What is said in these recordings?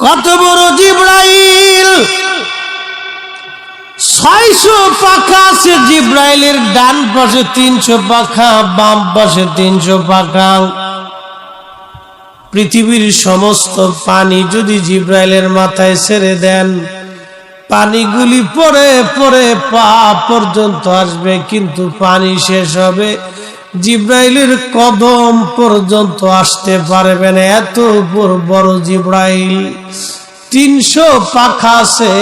কত বড় জিবরাইল, 600 পাখা আছে জিবরাইলের, ডান পাশে 300 পাখা, বাম পাশে 300 পাখা। পৃথিবীর সমস্ত পানি যদি জিবরাইলের মাথায় ছেড়ে দেন, পানিগুলি পরে পরে পা পর্যন্ত আসবে, কিন্তু পানি শেষ হবে জিবরাইলের কদম পর্যন্ত আসতে পারবে না। এত বড় জিবরাইল, 300 পাখা আছে।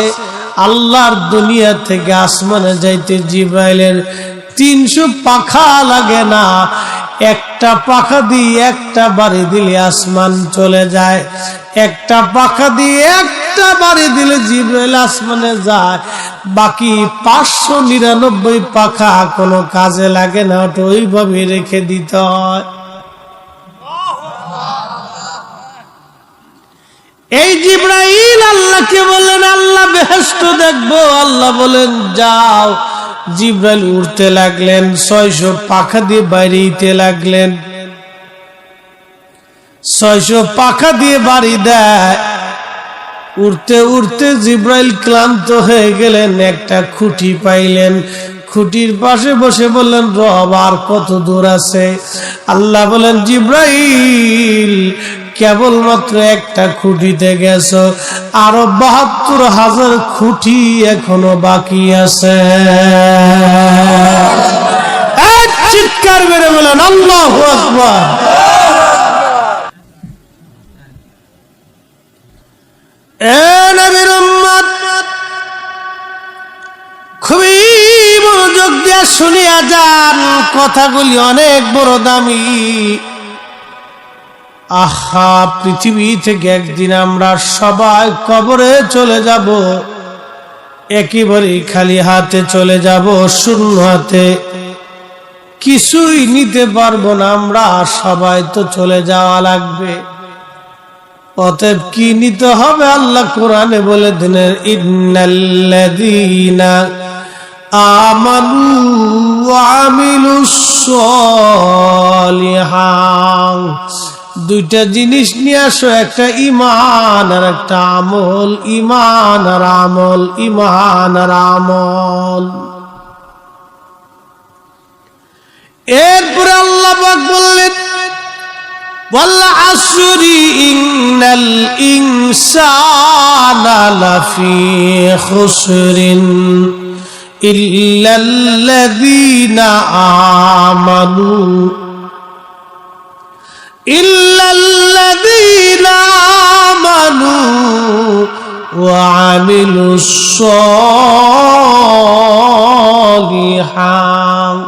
আল্লাহর দুনিয়া থেকে আসমানে যাইতে জিবরাইলের 300 পাখা লাগে না। একটা পাখা দিয়ে একটা বাড়ি দিলে আসমান চলে যায়, একটা পাখা দিয়ে একটা বাড়ি দিলে জিবরাইল আসমানে যায়। বাকি 599 পাখা কোনো কাজে লাগে না, ওটা ওইভাবে রেখে দিতে হয়। এই জিবরাইল আল্লাহকে বললেন, আল্লাহ বেহেশত দেখবো। আল্লাহ বলেন যাও। জিবরাইল উড়তে লাগলেন, 600 পাখা দিয়ে বাইরেতে লাগলেন। 600 পাখা দিয়ে বাড়ি দেয়। উড়তে উড়তে জিবরাইল ক্লান্ত হয়ে গেলেন, একটা খুঁটি পাইলেন। খুঁটির পাশে বসে বললেন, রব আর কত দূর আছে? আল্লাহ বলেন, জিবরাইল কেবলমাত্র একটা খুঁটিতে গেছো, আরো 72,000 খুঁটি এখনো বাকি আছে। এক চিৎকার মেরে বলেন আল্লাহু আকবার। এ নবীর উম্মত, খুবই মনোযোগ দিয়ে শুনিয়া যান, কথাগুলি অনেক বড় দামি। আহা, পৃথিবী থেকে একদিন আমরা সবাই কবরে চলে যাব, একেবারে খালি হাতে চলে যাব, শূন্য হাতে, কিছুই নিতে পারবো না আমরা। সবাই তো চলে যাওয়া লাগবে। অতএব কি নিতে হবে? আল্লাহ কোরআনে বলে দিলেন, ইন্নাল্লাযীনা আমানু ওয়া আমিলুস সালিহাত, দুইটা জিনিস নিয়ে আসো, একটা ঈমান আর একটা আমল। ঈমান আর আমল, ঈমান আর আমল। এরপরে আল্লাহ পাক বললেন, ওয়াল আসরি ইন্নাল ইনসানা লাফি খুসরিন ইল্লাল্লাযীনা আমানু ওয়া আমিলুস সালিহাত।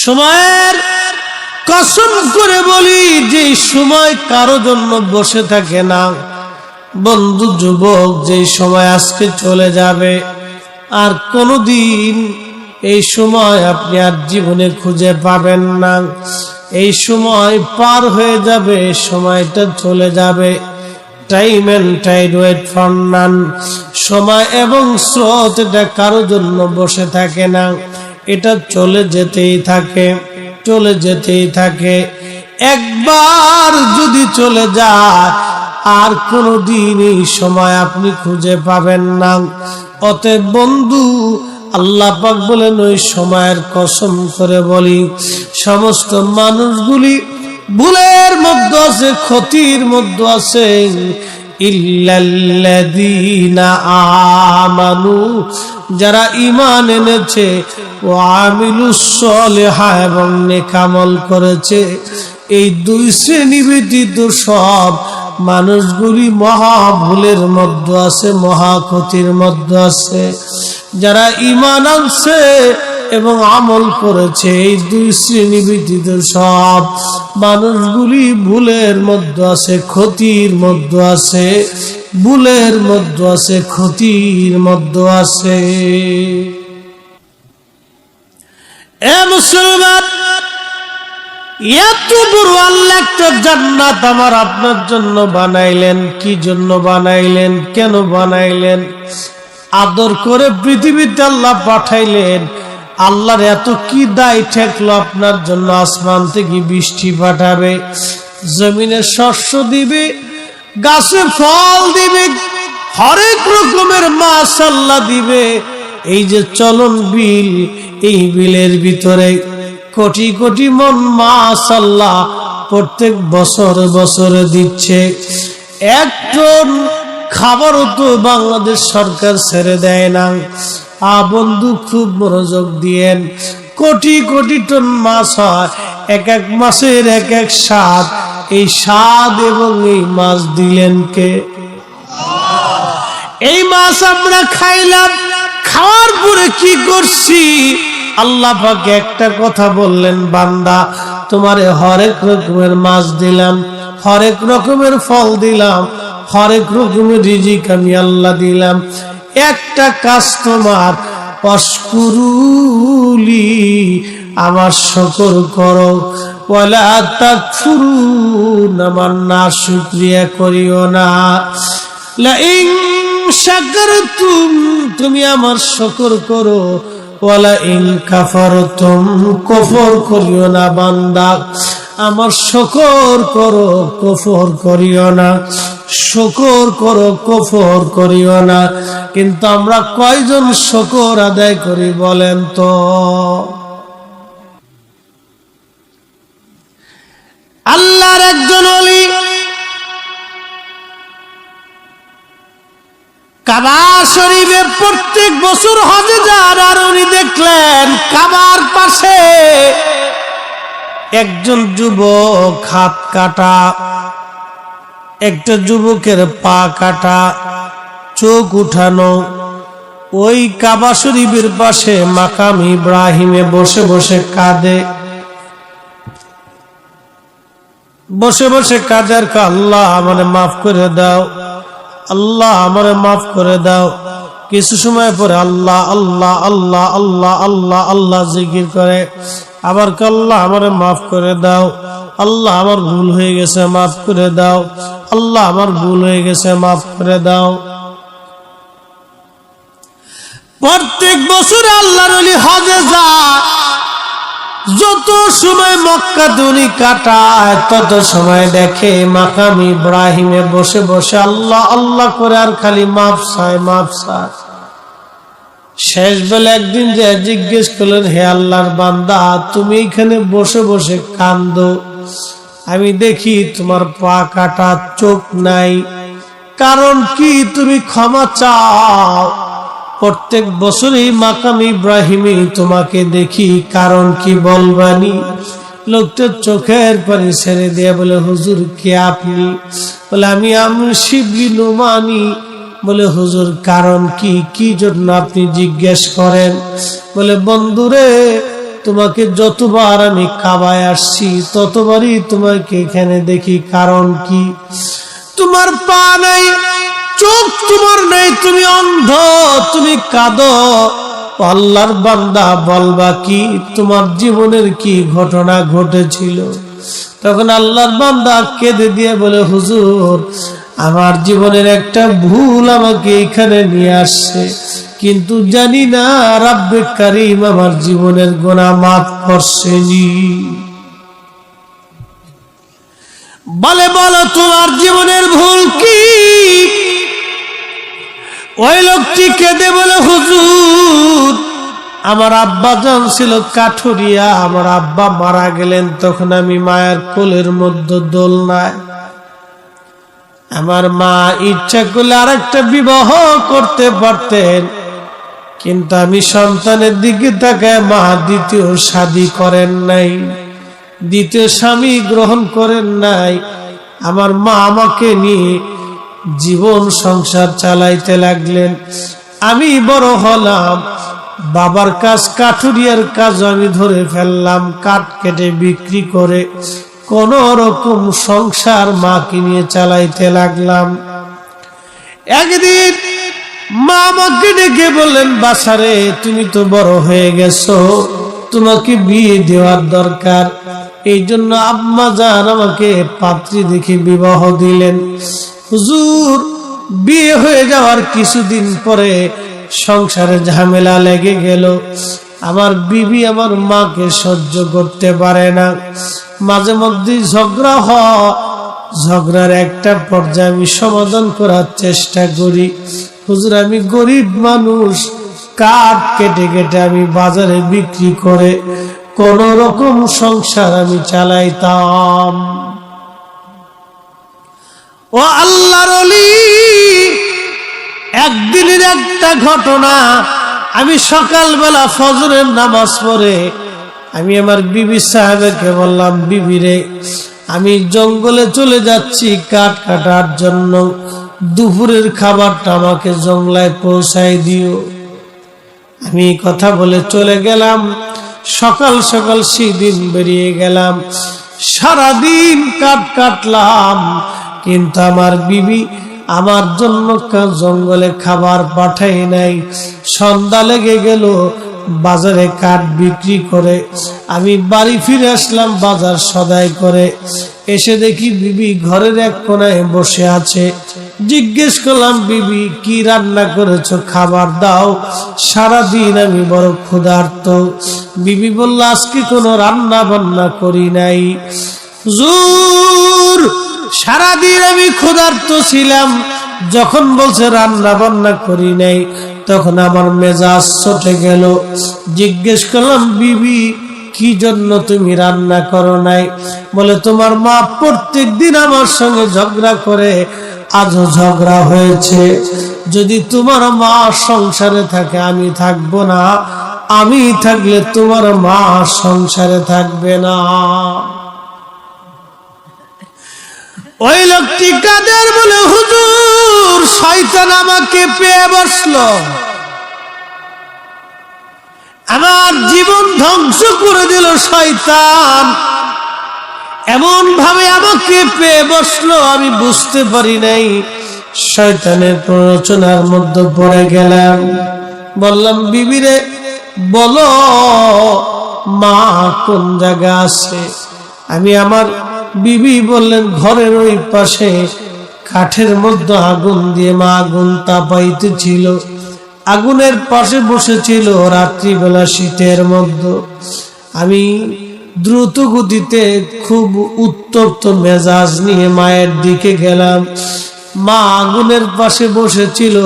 সময়ের কসম করে বলি, যে সময় কারো জন্য বসে থাকে না। বন্ধু যুবক, যে সময় আজকে চলে যাবে, আর কোনদিন এই সময় আপনি আর জীবনে খুঁজে পাবেন না। এই সময় পার হয়ে যাবে, সময়টা চলে যাবে। Time and tide wait for none. সময় এবং স্রোত এটা কারো জন্য বসে থাকে না, এটা চলে যেতেই থাকে, চলে যেতেই থাকে। একবার যদি চলে যায়, আর কোনদিন এই সময় আপনি খুঁজে পাবেন না। অতএব বন্ধু, আল্লাহ পাক বলেন, ওই সময়ের কসম করে বলি, সমস্ত মানুষগুলি ভুলের মধ্যে আছে, ক্ষতির মধ্যে আছে। ইল্লাল্লাযীনা আমানু, যারা ঈমান এনেছে, ওয়া আমিলুস সালিহাত, এবং নেক আমল করেছে। এই দুই শ্রেণী ব্যতীত সব মানুষগুলি মহা ভুলের মধ্যে আছে, মহা ক্ষতির মধ্যে আছে। যারা ঈমান আনছে এবং আমল করেছে, এই দুই শ্রেণী ব্যতীত সব মানুষগুলি ভুলের মধ্যে আছে, ক্ষতির মধ্যে আছে, ভুলের মধ্যে আছে, ক্ষতির মধ্যে আছে। এ মুসলমান, এত বড় আল্লাহ একটা জান্নাত আমার আপনার জন্য বানাইলেন। কি জন্য বানাইলেন? কেন বানাইলেন? আদর করে পৃথিবীতে আল্লাহ পাঠাইলেন। আল্লাহর এত কি দায় ঠেকলো আপনার জন্য? আসমান থেকে বৃষ্টি পাঠাবে, জমিনে শস্য দিবে, গাছে ফল দিবে, হরেক রকমের মাশাআল্লাহ দিবে। এই যে চলন বিল, এই বিলের ভিতরে কোটি কোটি মন মাশাআল্লাহ প্রত্যেক বছর বছর দিচ্ছে। এক টন খাবারও তো বাংলাদেশ সরকার ছেড়ে দেয় না। বন্ধু খুব মনোযোগ দিয়েন, কোটি কোটি টন মাছ হয়, এক এক মাসের এক এক স্বাদ। এই স্বাদ এবং এই মাছ দিলেন কে? এই মাছ আমরা খাইলাম, খাওয়ার পরে কি করছি? আল্লাহ পাক একটা কথা বললেন, বান্দা তোমারে হরেক রকমের মাছ দিলাম, হরেক রকমের ফল দিলাম, হরেক রকমের রিজিক আমি আল্লাহ দিলাম, একটা কাজ তোমার, অশকুরুলি, আমার শুকর করো, ওয়ালা তাকফুরুন, আমার নাশুকরিয়া করিও না। লাইন শাকারতুম, তুমি আমার শুকর করো, ওয়ালা ইন কাফারতুম, কুফর করিও না। বান্দা আমার শুকর করো, কুফর করিও না, শুকর করো, কুফর করিও না। কিন্তু আমরা কয়জন শুকর আদায় করি বলেন তো? আল্লাহর একজন ওলি কাবা শরীফে প্রত্যেক বছর হজে যান, আর উনি দেখলেন কাবার পাশে একজন যুবক হাত কাটা, একটা যুবকের পা কাটা, চোখ উঠানো। ওই কাবা শরীফের পাশে মাকাম ইব্রাহিমে বসে বসে কাঁদে, বসে বসে কাঁদে, আর আল্লাহ আমারে মাফ করে দাও, আল্লাহ আমারে মাফ করে দাও। কিছু সময় পরে আল্লাহ আল্লাহ আল্লাহ আল্লাহ আল্লাহ আল্লাহ জিকির করে, আবার আল্লাহ আমারে মাফ করে দাও, আল্লাহ আমার ভুল হয়ে গেছে মাফ করে দাও, আল্লাহ আমার ভুল হয়ে গেছে মাফ করে দাও। প্রত্যেক বছর আল্লাহর ওলি হজে যায়, যত সময় মক্কাতে উনি কাটায় তত সময় দেখে মাকাম ইব্রাহিমে বসে বসে আল্লাহ আল্লাহ করে আর খালি মাফ চায়, মাফ চায়। শেষ বেলা একদিন যে জিজ্ঞেস করলেন, হে আল্লাহর বান্দা, তুমি এখানে বসে বসে কান্দো, আমি দেখি তোমার পা কাটা, চোখ নাই, কারণ কি? তুমি ক্ষমা চাও। প্রত্যেক বছরই মাকাম ইব্রাহিমে তোমাকে দেখি, কারণ কি বলবানি? লোকটার চোখের পানি ছেড়ে দিয়ে বলে, হুজুর কে আপনি? বলে, আমি শিবলি নোমানি। বলে, হুজুর কারণ কি? কি জন্য আপনি জিজ্ঞেস করেন? বলে, বন্ধুরে, তোমাকে যতবার আমি কাবায় আসছি ততবারই তোমাকে এখানে দেখি, কারণ কি? তোমার পা নাই, চোখ তোমার নাই, তুমি অন্ধ, তুমি কাঁদো। আল্লাহর বান্দা বলবা কি? তোমার জীবনের কি ঘটনা ঘটেছিল? তখন আল্লাহর বান্দা কেঁদে দিয়ে বলে, হুজুর আমার জীবনের একটা ভুল আমাকে এখানে নিয়ে আসছে, কিন্তু জানি না রাব্বে কারীম আমার জীবনের গুনাহ মাফ করছেনি। বলে, বলো তোমার জীবনের ভুল কি? ওই লোকটি কেঁদে বলে, হুজুর আমার আব্বা জান ছিল কাঠুরিয়া, আমার আব্বা মারা গেলেন, তখন আমি মায়ের কোলের মধ্যে দোলনায়, আমার মা ইচ্ছা করলে আরেকটা বিবাহ করতে পারতেন, কিন্তু আমি সন্তানের দিকে তাকায় মা দ্বিতীয় শাদী করেন নাই, দ্বিতীয় স্বামী গ্রহণ করেন নাই। আমার মা আমাকে নিয়ে জীবন সংসার চালাইতে লাগলেন। আমি বড় হলাম, বাবার কাজ কাঠুরিয়ার কাজ আমি ধরে ফেললাম, কাঠ কেটে বিক্রি করে কোন রকম সংসার মাকে নিয়ে চালাইতে লাগলাম। একদিন মা আমাকে ডেকে বললেন, বাসারে তুমি তো বড় হয়ে গেছো, তোমাকে বিয়ে দেওয়ার দরকার। এই জন্য আম্মা জান আমাকে পাত্রী দেখে বিবাহ দিলেন। হুজুর বিয়ে হয়ে যাওয়ার কিছুদিন পরে সংসারে ঝামেলা লেগে গেল। আমার বিবি আমার মাকে সহ্য করতে পারে না, মাঝে মধ্যে ঝগড়া হয়, ঝগড়ার একটা পর্যায়ে আমি সমাধান করার চেষ্টা করি। হুজুর, আমি গরিব মানুষ, কাঠ কেটে কেটে আমি বাজারে বিক্রি করে কোন রকম সংসার আমি চালাইতাম। ও আল্লাহর ওলি, একদিনের একটা ঘটনা, আমি সকালবেলা ফজরের নামাজ পড়ে আমি আমার বিবি সাহেবকে বললাম, বিবি রে, আমি জঙ্গলে চলে যাচ্ছি কাঠ কাটার জন্য, দুপুরের খাবারটা আমাকে জঙ্গলায় পৌঁছাই দিও। আমি কথা বলে চলে গেলাম। সকাল সকাল সেদিন বেরিয়ে গেলাম, সারাদিন কাঠ কাটলাম, কিন্তু আমার বিবি আমার জন্য জঙ্গলে খাবার পাঠাই নাই। সন্ধ্যা লেগে গেল, বাজারে কাঠ বিক্রি করে আমি বাড়ি ফিরে আসলাম বাজার সদাই করে। এসে দেখি বিবি ঘরের এক কোনায় বসে আছে। জিজ্ঞেস করলাম, বিবি কি রান্না করেছো, খাবার দাও, সারাদিন আমি বড় ক্ষুধার্ত। বিবি বলল, আজকে কোনো রান্না বান্না করি নাই হুজুর, সারাদিন আমি ক্ষুধার্ত ছিলাম। যখন বলছে রান্না বান্না করি নাই, তখন আমার মেজাজ চটে গেল। জিজ্ঞেস করলাম, বিবি কি জন্য তুমি রান্না করো নাই? বলে, তোমার মা প্রত্যেক দিন আমার সঙ্গে ঝগড়া করে, আজও ঝগড়া হয়েছে। যদি তোমার মা সংসারে থাকে আমি থাকবো না, আমি থাকলে তোমার মা সংসারে থাকবে না। ওই লোকটি কাদের বলে, হুজুর, শয়তান আমাকে পেয়ে বসলো, আমার জীবন ধ্বংস করে দিল শয়তান, এমন ভাবে আমাকে পেয়ে বসলো আমি বুঝতে পারি নাই। শয়তানের প্ররোচনার মধ্যে পড়ে গেলাম। বললাম, বিবিরে বলো মা কোন জায়গা আছে? আমি আমার বিবি বললেন, ঘরের ওই পাশে কাঠের মধ্যে আগুন দিয়ে মা আগুন তাপাইতেছিল, আগুনের পাশে বসেছিল রাত্রিবেলা শীতের মধ্যে। আমি দ্রুত গতিতে খুব উত্তপ্ত মেজাজ নিয়ে মায়ের দিকে গেলাম। মা আগুনের পাশে বসেছিল,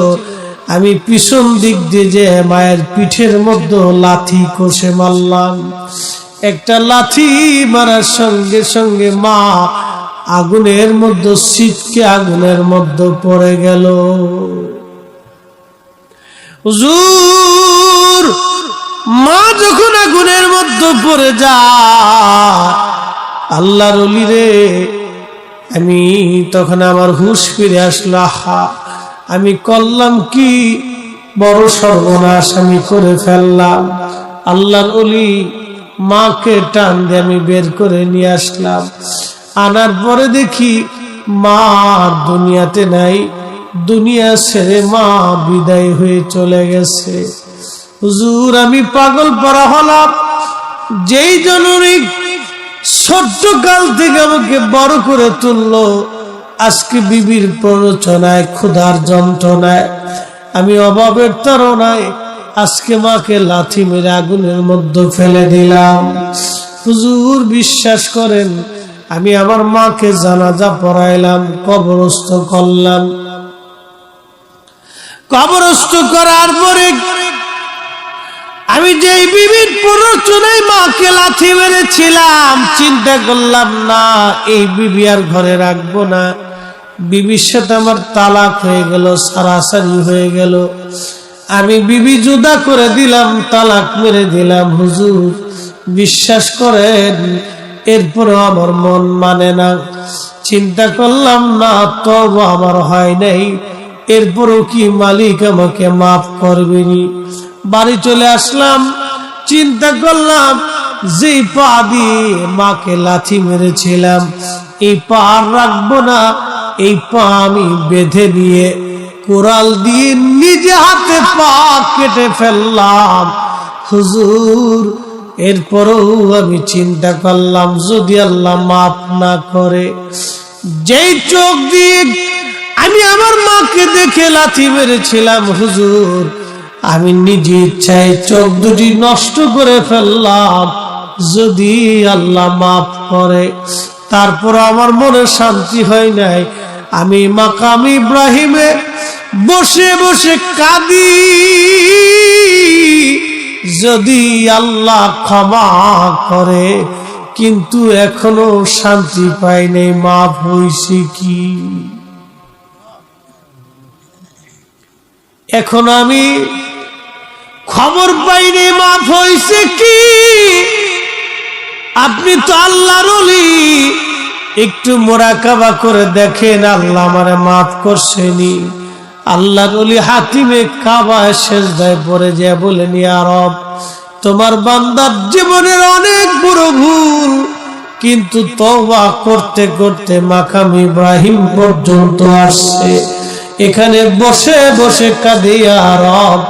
আমি পিছন দিক দিয়ে যে মায়ের পিঠের মধ্যে লাথি কষে মারলাম। একটা লাথি মারার সঙ্গে সঙ্গে মা আগুনের মধ্যে ছিটকে আগুনের মধ্যে পড়ে গেল। হুজুর, মা যখন আগুনের মধ্যে পড়ে যায়, আল্লাহর ওলি রে, আমি তখন আমার হুঁশ ফিরে আসলো। আহা, আমি করলাম কি বড় সর্বনাশ আমি করে ফেললাম। আল্লাহর ওলি মাকে টান দিয়ে আমি বের করে নিয়ে আসলাম। আনার পরে দেখি মা দুনিয়াতে নাই, দুনিয়া ছেড়ে মা বিদায় হয়ে চলে গেছে। হুজুর, আমি পাগল পারা হলাম। যেই জননী ছোট্ট কাল থেকে আমাকে বড় করে তুললো, আজকে বিবির প্ররোচনায়, ক্ষুধার যন্ত্রণায়, আমি অভাবের তাড়নায় আজকে মাকে লাথি মেরে আগুনের মধ্যে ফেলে দিলাম। হুজুর, বিশ্বাস করেন, আমি আমার মাকে জানাজা পড়াইলাম, কবরস্থ করলাম। কবরস্থ করার পরে আমি যেই বিবির প্ররোচনায় মাকে লাথি মেরেছিলাম, চিন্তা করলাম না এই বিবি আর ঘরে রাখবো না। বিবির সাথে আমার তালাক হয়ে গেল, সারাসারি হয়ে গেল। আমি বিবি জুদা করে দিলাম, তালাক মেরে দিলাম। হুজুর, বিশ্বাস করেন, এরপরও আমার মন মানে না। চিন্তা করলাম না, তবে আমার হয় নাই, এরপরও কি মালিক আমাকে মাফ করবেনি? বাড়ি চলে আসলাম। চিন্তা করলাম, যে পা দিয়ে মাকে লাথি মেরেছিলাম, এই পা আর রাখবো না। এই পা আমি বেঁধে নিয়ে কোরাল দিয়ে নিজে হাতে পা কেটে ফেললাম। হুজুর, এরপরও আমি চিন্তা করলাম, যদি আল্লাহ মাফ না করে, যেই চোখ দিয়ে আমি আমার মাকে দেখে লাথি মেরেছিলাম, হুজুর, আমি নিজে ইচ্ছায় চোখ দুটি নষ্ট করে ফেললাম। যদি আল্লাহ মাফ করে, তারপর আমার মনে শান্তি হয় নাই। আমি মাকাম ইব্রাহিমে বসে বসে কাঁদি, যদি আল্লাহ ক্ষমা করে, কিন্তু এখনো শান্তি পাই নাই। মাফ হইছে কি? এখন আমি খবর পাই নাই মাফ হইছে কি? আপনি তো আল্লাহর ওলি, একটু মুরাকাবা করে দেখেন আল্লাহ আমারে মাফ করছেনি। আল্লাহর ওলি হাতিমে কাবায় সিজদায় পড়ে যায়, বলেন ইয়া রব, তোমার বান্দার জীবনের অনেক বড় ভুল, কিন্তু তওবা করতে করতে মাকাম ইব্রাহিম পর্যন্ত আসছে। এখানে বসে বসে কাঁদে, ইয়া রব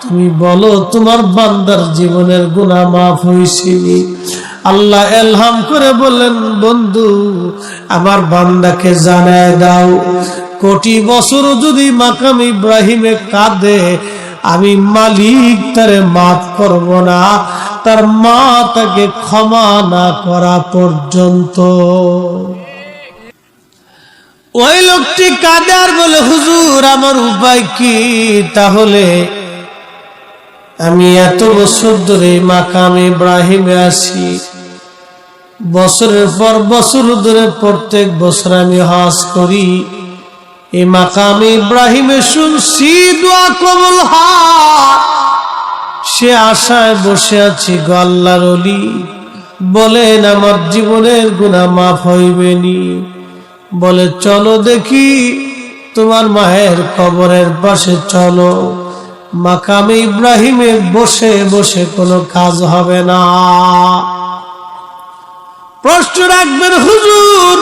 তুমি বলো তোমার বান্দার জীবনের গুনাহ মাফ হইছেনি? আল্লাহ এলহাম করে বললেন, বন্ধু আমার বান্দাকে জানায় দাও, কোটি বছর যদি মাকাম ইব্রাহিমে কাঁদে, আমি মালিক তারে মাফ করব না, তার মা তাকে ক্ষমা না করা পর্যন্ত। ওই লোকটি কাঁদে আর বলে, হুজুর আমার উপায় কি? তাহলে আমি এত বছর ধরে মাকাম ইব্রাহিমে আছি, বছরের পর বছর ধরে প্রত্যেক বছর আমি হজ করি, এই মাকাম ইব্রাহিমে শুনছি দোয়া কবুল হয়, সে আশায় বসে আছি গো আল্লাহর ওলি, বলেন আমার জীবনের গুনাহ মাফ হইবেনি? বলে চলো দেখি তোমার মায়ের কবরের পাশে চলো। মাকাম ইব্রাহিমে বসে বসে কোনো কাজ হবে না। প্রশ্ন রাখবেন, হুজুর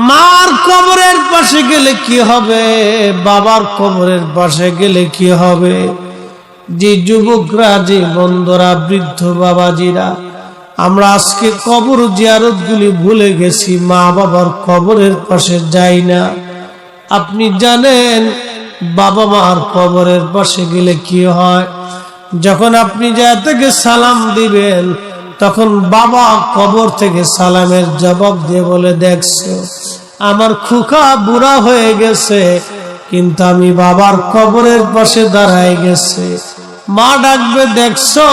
মার কবরের পাশে গেলে কি হবে, বাবার কবরের পাশে গেলে কি হবে? যে যুবকরা, যে বন্ধুরা, বৃদ্ধ বাবাজিরা, আমরা আজকে কবর জিয়ারত গুলি ভুলে গেছি, মা বাবার কবরের পাশে যাই না। আপনি জানেন বাবা মার কবরের পাশে গেলে কি হয়? যখন আপনি যা থেকে সালাম দিবেন, তখন বাবা কবর থেকে সালামের জবাব দিয়ে বলে, দেখছো আমার খুকা বুড়া হয়ে গেছে, কিন্তু আমি বাবার কবরের পাশে দাঁড়ায় গেছে। মা ডাকবে, দেখছো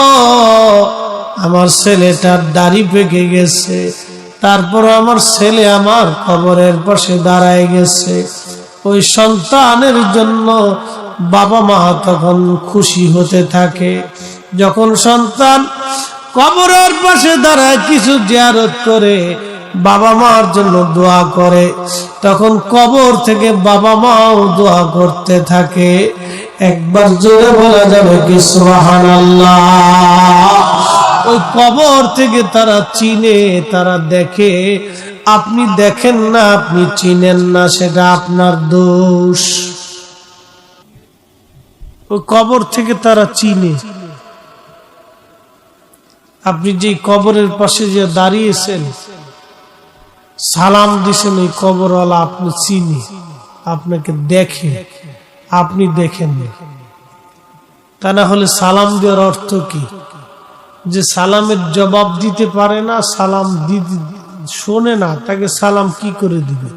আমার ছেলেটার দাড়ি পেকে গেছে, তারপর আমার ছেলে আমার কবরের পাশে দাঁড়ায় গেছে। ওই সন্তানের জন্য বাবা মা তখন খুশি হতে থাকে। যখন সন্তান কবরের পাশে দাঁড়ায় কিছু জিয়ারত করে, বাবা মার জন্য দোয়া করে, তখন কবর থেকে বাবা মাও দোয়া করতে থাকে। একবার জোরে বলা যাবে কি সুবহানাল্লাহ? ওই কবর থেকে তারা চিনে, তারা দেখে। আপনি দেখেন না, আপনি চিনেন না, সেটা আপনার দোষ। ওই কবর থেকে তারা চিনে। আপনি যে কবরের পাশে যে দাঁড়িয়েছেন, সালাম দিছেন, ওই কবরওয়ালা আপনি চিনি, আপনাকে দেখে, আপনি দেখেন না। তা না হলে সালাম দেওয়ার অর্থ কি? যে সালামের জবাব দিতে পারে না, সালাম দিতে শোনে না, তাকে সালাম কি করে দিবে?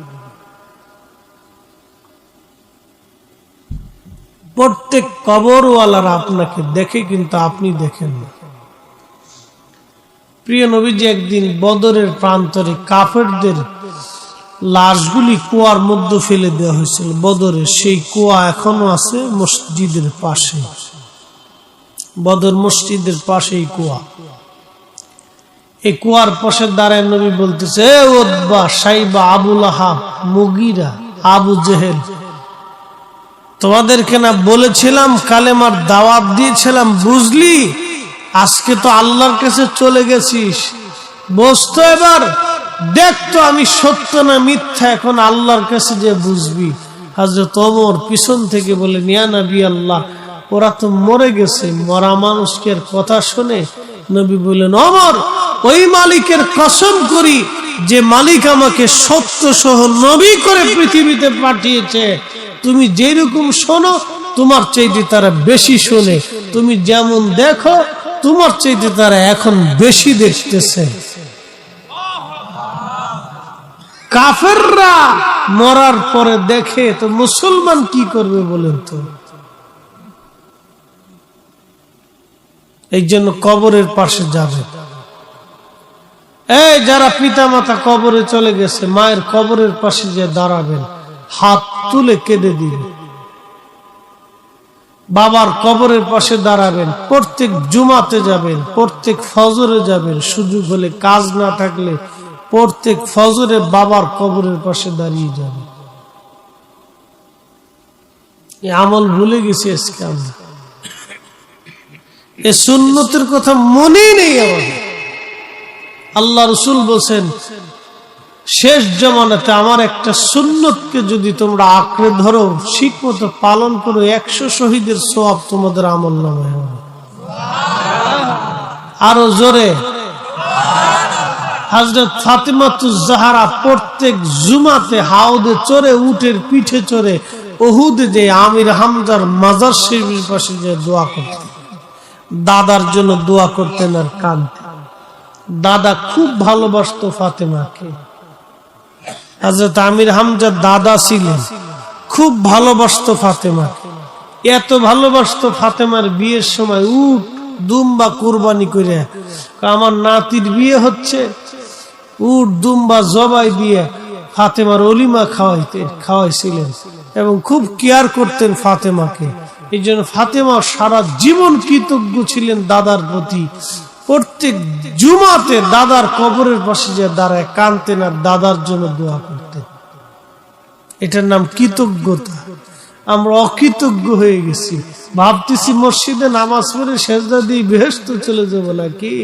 প্রত্যেক কবরওয়ালারা আপনাকে দেখে, কিন্তু আপনি দেখেন না। প্রিয় নবীজি একদিন বদরের প্রান্তরে কাফেরদের লাশগুলি কুয়ার মধ্যে ফেলে দেওয়া হয়েছিল। বদরের সেই কুয়া এখনো আছে মসজিদের পাশে, বদর মসজিদের পাশেই কুয়া। এই কুয়ার পাশে দাঁড়ায় নবী বলতেছে, এ উতবা, সাইবা, আবুল আহাব, মুগিরা, আবু জেহেল, তোমাদেরকে না বলেছিলাম, কালেমার দাওয়াত দিয়েছিলাম, বুঝলি? আজকে তো আল্লাহর কাছে চলে গেছিস, বসতো এবার দেখতো আমি সত্য না মিথ্যা, এখন আল্লাহর কাছে যে বুঝবি। হযরত ওমর পিছন থেকে বলে, ইয়া নবী আল্লাহ, ওরা তো মরে গেছে, মরা মানুষের কথা শুনে নবী বললেন, ওমর ওই মালিকের কসম করি যে মালিক আমাকে সত্য সহ নবী করে পৃথিবীতে পাঠিয়েছে, তুমি যেরকম শোনো তোমার চাইতে তারা বেশি শোনে, তুমি যেমন দেখো তোমার চাইতে তারা এখন বেশি দেখতেছে। কাফেররা মরার পরে দেখে তো মুসলমান কি করবে বলেন তো? এই জন্য কবরের পাশে যাবে। এই যারা পিতা মাতা কবরে চলে গেছে, মায়ের কবরের পাশে যে দাঁড়াবেন, হাত তুলে কেঁদে দিবেন। বাবার কবরের পাশে দাঁড়াবেন, প্রত্যেক জুমাতে যাবেন, প্রত্যেক ফজরে যাবেন, সুযোগ হলে কাজ না থাকলে প্রত্যেক ফজরে বাবার কবরের পাশে দাঁড়িয়ে যাবেন। এই আমল ভুলে গেছি আজকে আমরা, এই সুন্নতের কথা মনেই নেই আমাদের। আল্লাহ রসুল বলছেন শেষ জামানাতে আমার একটা সুন্নতকে যদি তোমরা আঁকড়ে ধরো, ঠিক মতো পালন করো, 100 শহীদের সওয়াব তোমাদের আমলনামায় হবে। আরো জোরে হযরত ফাতিমাতুজ জাহরা প্রত্যেক জুমাতে হাউদে চড়ে, উটের পিঠে চড়ে উহুদে যে আমির হামজার মাজার শরীফের পাশে যে দোয়া করতেন, দাদার জন্য দোয়া করতেন আর কাঁদতেন। দাদা খুব ভালোবাসতো ফাতেমাকে। হযরত আমির হামজার দাদা ছিলেন, খুব ভালোবাসতো ফাতেমাকে। এত ভালোবাসতো, ফাতেমার বিয়ের সময় উট দুম্বা কুরবানি করে, আমার নাতির বিয়ে হচ্ছে, উট দুম্বা জবাই দিয়ে ফাতেমার অলিমা খাওয়াইছিলেন এবং খুব কেয়ার করতেন ফাতেমাকে। এই জন্য ফাতেমা সারা জীবন কৃতজ্ঞ ছিলেন দাদার প্রতি। প্রত্যেক জুমাতে দাদার কবরের পাশে যে দাঁড়ায় কাঁদতেন আর দাদার জন্য দোয়া করতেন। এটার নাম কৃতজ্ঞতা। আমরা অকৃতজ্ঞ হয়ে গেছি, ভাবতেছি মসজিদে নামাজ পড়ে সেজদা দিয়ে বেহেশতে চলে যাবো নাকি।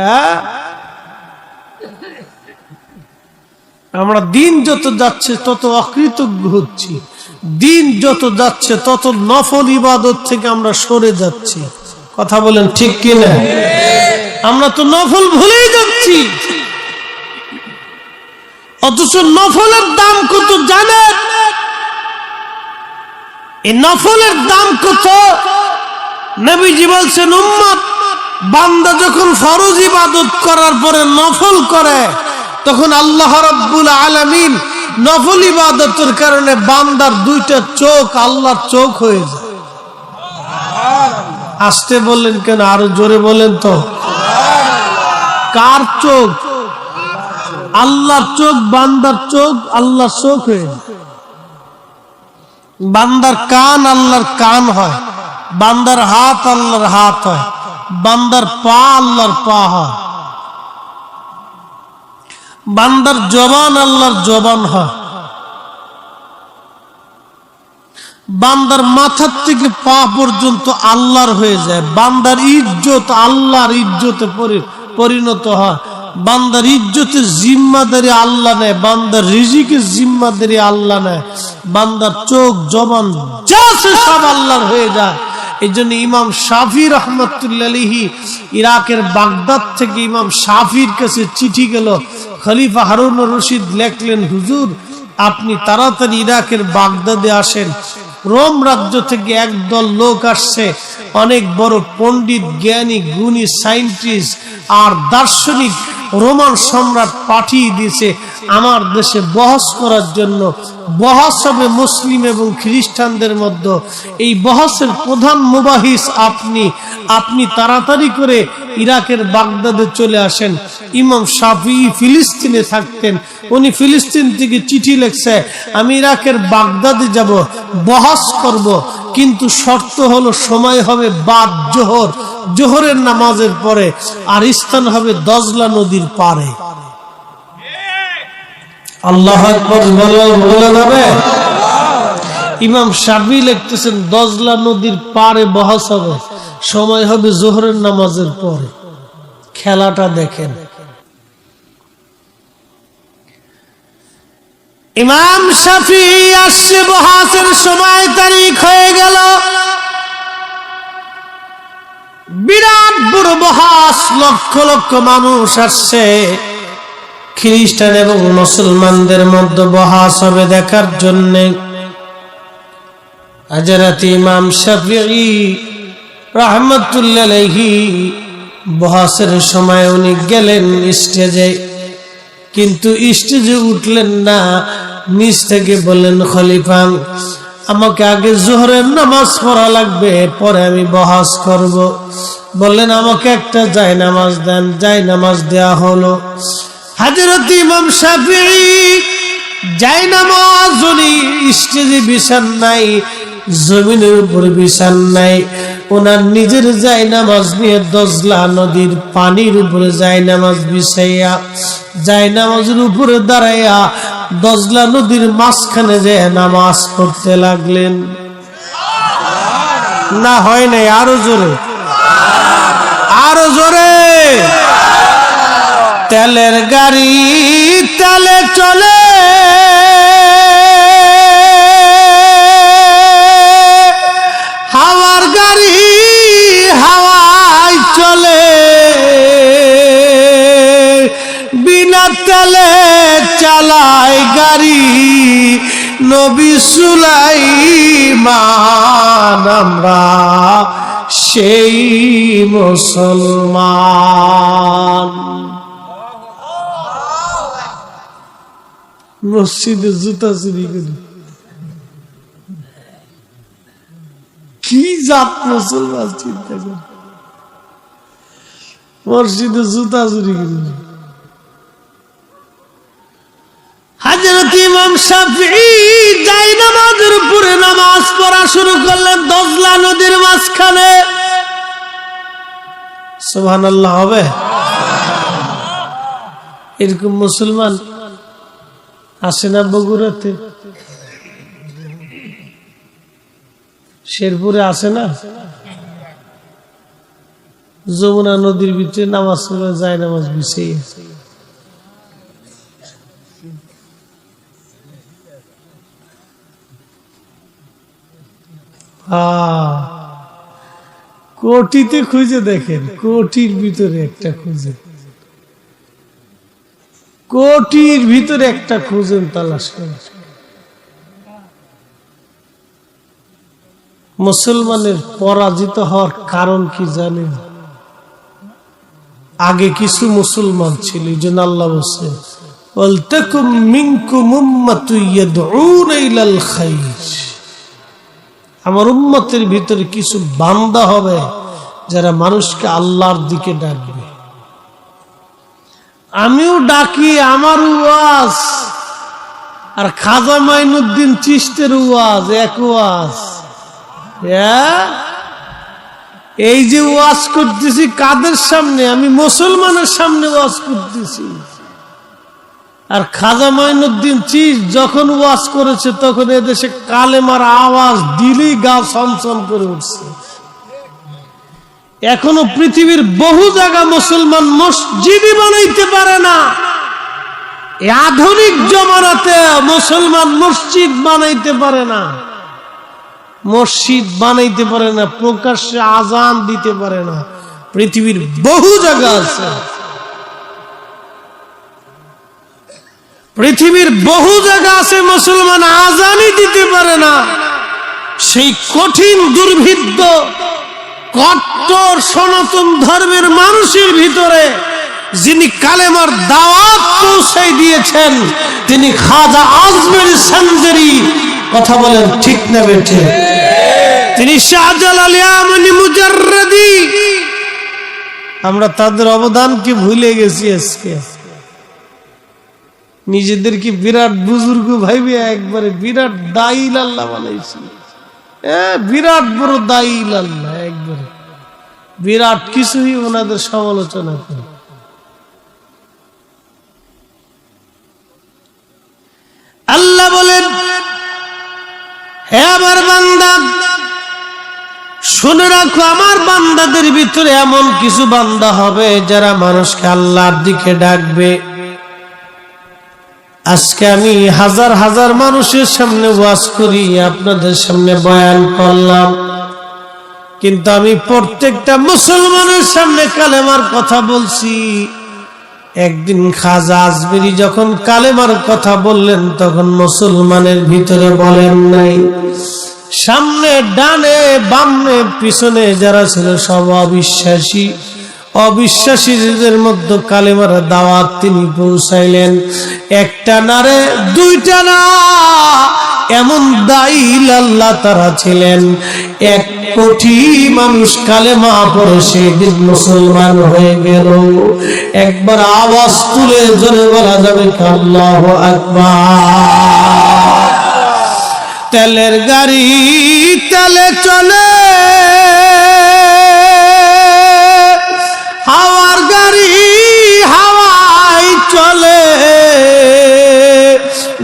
হ্যাঁ, আমরা দিন যত যাচ্ছে তত অকৃতজ্ঞ হচ্ছি, দিন যত যাচ্ছে তত নফল ইবাদত থেকে আমরা সরে যাচ্ছি। কথা বলেন ঠিক কিনা? আমরা তো নফল ভুলেই যাচ্ছি, অথচ নফলের দাম কত জানেন? এই নফলের দাম কত? নবীজি বলছেন উম্মত বান্দা যখন ফরজ ইবাদত করার পরে নফল করে, তখন আল্লাহ রাব্বুল আলামিন নফল ইবাদতের কারণে বান্দার দুইটা চোখ আল্লাহর চোখ হয়ে যায়। আসতে বললেন কেন? আরো জোরে বলেন তো। কার চোখ? আল্লাহর চোখ। বান্দার চোখ আল্লাহর চোখ হয়ে যায়। বান্দার কান আল্লাহর কান হয়, বান্দার হাত আল্লাহর হাত হয়, বান্দার পা আল্লাহর পা হয়, বান্দার জবান আল্লাহর জবান হয়, বান্দার মাথার থেকে পা পর্যন্ত আল্লাহর হয়ে যায়। বান্দার ইজ্জত আল্লাহর ইজ্জতে পরিণত হয়। বান্দার ইজ্জতের জিম্মাদারি আল্লাহ নেয়, বান্দার রিজিকের জিম্মাদারি আল্লাহ নেয়। বান্দার চোখ জবান যা আছে সব আল্লাহর হয়ে যায়। এই জন্য ইমাম শাফি রহমতুল্লাহ আলাইহি ইরাকের বাগদাদ থেকে ইমাম শাফির কাছে চিঠি গেল। খলিফা হারুন রশিদ লেখলেন, হুজুর আপনি তাড়াতাড়ি ইরাকের বাগদাদে আসেন, রোম রাজ্য থেকে একদল লোক আসছে, অনেক বড় পণ্ডিত, জ্ঞানী, গুণী, সায়েন্টিস্ট আর দার্শনিক রোমান সম্রাট পাঠিয়ে দিয়েছে আমার দেশে বহস করার জন্য। বহস হবে মুসলিম এবং খ্রিস্টানদের মধ্যে। এই বহসের প্রধান মুবাহিস আপনি তাড়াতাড়ি করে ইরাকের বাগদাদে চলে আসেন। ইমাম শাফিঈ ফিলিস্তিনে থাকতেন, উনি ফিলিস্তিন থেকে চিঠি লিখছে, আমি ইরাকের বাগদাদে যাব, বহস করব, কিন্তু শর্ত হলো সময় হবে বাদ জোহর, জোহরের নামাজের পরে, আর স্থান হবে দজলা নদীর পারে। আল্লাহু আকবার বলে যাবে। ইমাম শাফিঈ লিখতেছেন দজলা নদীর পারে বহস হবে, সময় হবে জোহরের নামাজের পরে। খেলাটা দেখেন। ইমাম শাফিঈ আসছে, বহসের সময় তারিখ হয়ে গেল। বিরাট বড় বহস, লক্ষ লক্ষ মানুষ আসছে। খ্রিস্টান এবং মুসলমানদের মধ্যে বহস হবে দেখার জন্য। হযরত ইমাম শাফিঈ রাহমাতুল্লাহি আলাইহি বহসের সময় উনি গেলেন স্টেজে। কিন্তু স্টেজে উঠলেন না, নিচ থেকে বললেন, খলিফা আমাকে আগে জোহরের নামাজ পড়া লাগবে, পরে আমি বহাস করব। বললেন আমাকে একটা জায়নামাজ দেন। জায়নামাজ দেয়া হলো। হযরত ইমাম শাফিঈ জায়নামাজ উনি স্টেজে বিছান নাই, জমিনের উপর বিছান নাই, ওনার নিজের জায়নামাজ নিয়ে দজলা নদীর পানির উপরে জায়নামাজ বিছাইয়া জায়নামাজের উপরে দাঁড়াইয়া দজলা নদীর মাঝখানে যে নামাজ পড়তে লাগলেন। না হয় নাই, আরো জোরে, আরো জোরে। তেলের গাড়ি তেলে চলে, হাওয়ার গাড়ি হাওয়ায় চলে, বিনা তেলে চালায় গাড়ি নবী সুলাইমান, আমরা সেই মুসলমান। মসজিদে জুতা চুরি করি, কি জাত মুসলমান চিন্তা করি, মসজিদে জুতা চুরি করি। হযরত ইমাম শাফিঈ জায়নামাজের উপরে নামাজ পড়া শুরু করলেন দজলা নদীর মাঝখানে। সুবহানাল্লাহ হবে? এরকম মুসলমান আসে না বগুড়াতে, শেরপুরে আসে না? যমুনা নদীর ভিতরে নামাজ পড়ে জায়নামাজ বিছিয়ে। কোটিতে খুঁজে দেখেন, কোটির ভিতরে একটা খুঁজে, কোটির ভিতরে একটা খুঁজেন, তালাশ করেন। মুসলমানের পরাজিত হওয়ার কারণ কি জানেন? আগে কিছু মুসলমান ছিল, এই জন্য আল্লাহ বলছেন ওয়ালতাকুম মিনকুম উম্মাতুন ইয়াদউনা ইলাল খায়র। আমার উম্মতের ভিতরে কিছু বান্দা হবে যারা মানুষকে আল্লাহর দিকে ডাকবে। আমিও ডাকি, আমার ওয়াজ আর খাজা মাইনুদ্দিন চিশতের ওয়াজ এক ওয়াজ। এই যে ওয়াজ করতেছি কাদের সামনে? আমি মুসলমানের সামনে ওয়াজ করতেছি। আর খাজা মাইনুদ্দিন চিশত যখন ওয়াজ করেছে তখন এদেশে কালেমার আওয়াজ দিলেই গা ছমছম করে উঠছে। এখনো পৃথিবীর বহু জায়গা মুসলমান মসজিদই বানাইতে পারে না। আধুনিক জমানাতে মুসলমান মসজিদ বানাইতে পারে না, মসজিদ বানাইতে পারে না, প্রকাশ্যে আজান দিতে পারে না। পৃথিবীর বহু জায়গা আছে, পৃথিবীর বহু জায়গা আছে মুসলমান আজানই দিতে পারে না। সেই কঠিন দুর্ভিদ্য কট্টর সনাতন ধর্মের মানুষের ভিতরে যিনি কালেমার দাওয়াত পৌঁছাই দিয়েছেন তিনি খাজা আজমের সঞ্জরি। কথা বলেন ঠিক না বেঠে? তিনি শাহজালাল ইয়ামানি মুজাররদি। আমরা তাদের অবদানকে ভুলে গেছি। আজকে নিজেদেরকে বিরাট বুজুর্গ ভাইবে একবারে বিরাট দাইল আল্লাহ বানাইছি। বিরাট বড় দাইল আল্লাহ, একবারে বিরাট কিছুই ওনাদের সমালোচনা করে। আল্লাহ বলেন, হে আমার বান্দা শুনে রাখো, আমার বান্দাদের ভিতরে এমন কিছু বান্দা হবে যারা মানুষকে আল্লাহর দিকে ডাকবে। আজকে আমি হাজার হাজার মানুষের সামনে ওয়াজ করি, আপনাদের সামনে বয়ান করলাম, কিন্তু আমি প্রত্যেকটা মুসলমানের সামনে কালেমার কথা বলছি। একদিন খাজা আজমেরি যখন কালেমার কথা বললেন তখন মুসলমানের ভিতরে বলেন নাই। সামনে ডানে বামে পিছনে যারা ছিল সব অবিশ্বাসী, অবিশ্বাসীদের মধ্যে কালেমার দাওয়াত তিনি পৌঁছাইলেন। একটা না রে, দুইটা না, এমন দাঈল আল্লাহ তারা ছিলেন। 1 কোটি মানুষ কালেমা পড়ে সেদিন মুসলমান হয়ে গেল। একবার আওয়াজ তুলে জোরে বলা যাবে আল্লাহু আকবার। তেলের গাড়ি তেলে চলে, হাওয়ার গাড়ি হাওয়ায় চলে,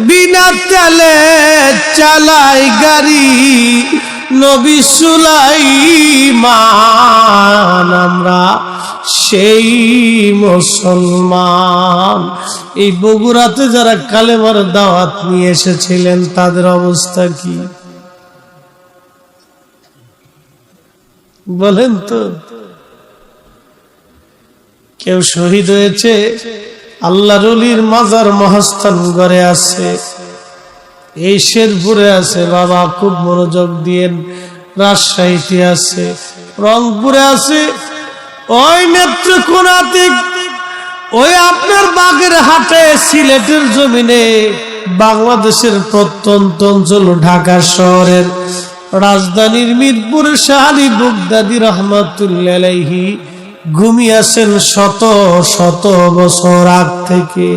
বিনা তেলে চালাই গাড়ি নবী সুলাইমান। আমরা সেই মুসলমান। এই বগুড়াতে যারা কালেমার দাওয়াত নিয়ে এসেছিলেন তাদের অবস্থা কি বলেন তো? কেউ শহীদ হয়েছে, আল্লাহর ওলির মাজার মহাস্থানগড়ে আছে, এই শেরপুরে আছে, বাবা খুব মনোযোগ দিয়েন, রাজশাহীতে আছে, রংপুরে আছে, ওই নেত্রকোনাতে, ওই আপনার বাগেরহাটে, সিলেটের জমিনে, বাংলাদেশের প্রত্যন্ত অঞ্চল ঢাকা শহরের রাজধানীর মিরপুরে শাহ আলী বগদাদী রাহমাতুল্লাহ আলাইহি ঘুমিয়েছেন শত শত বছর আগ থেকে।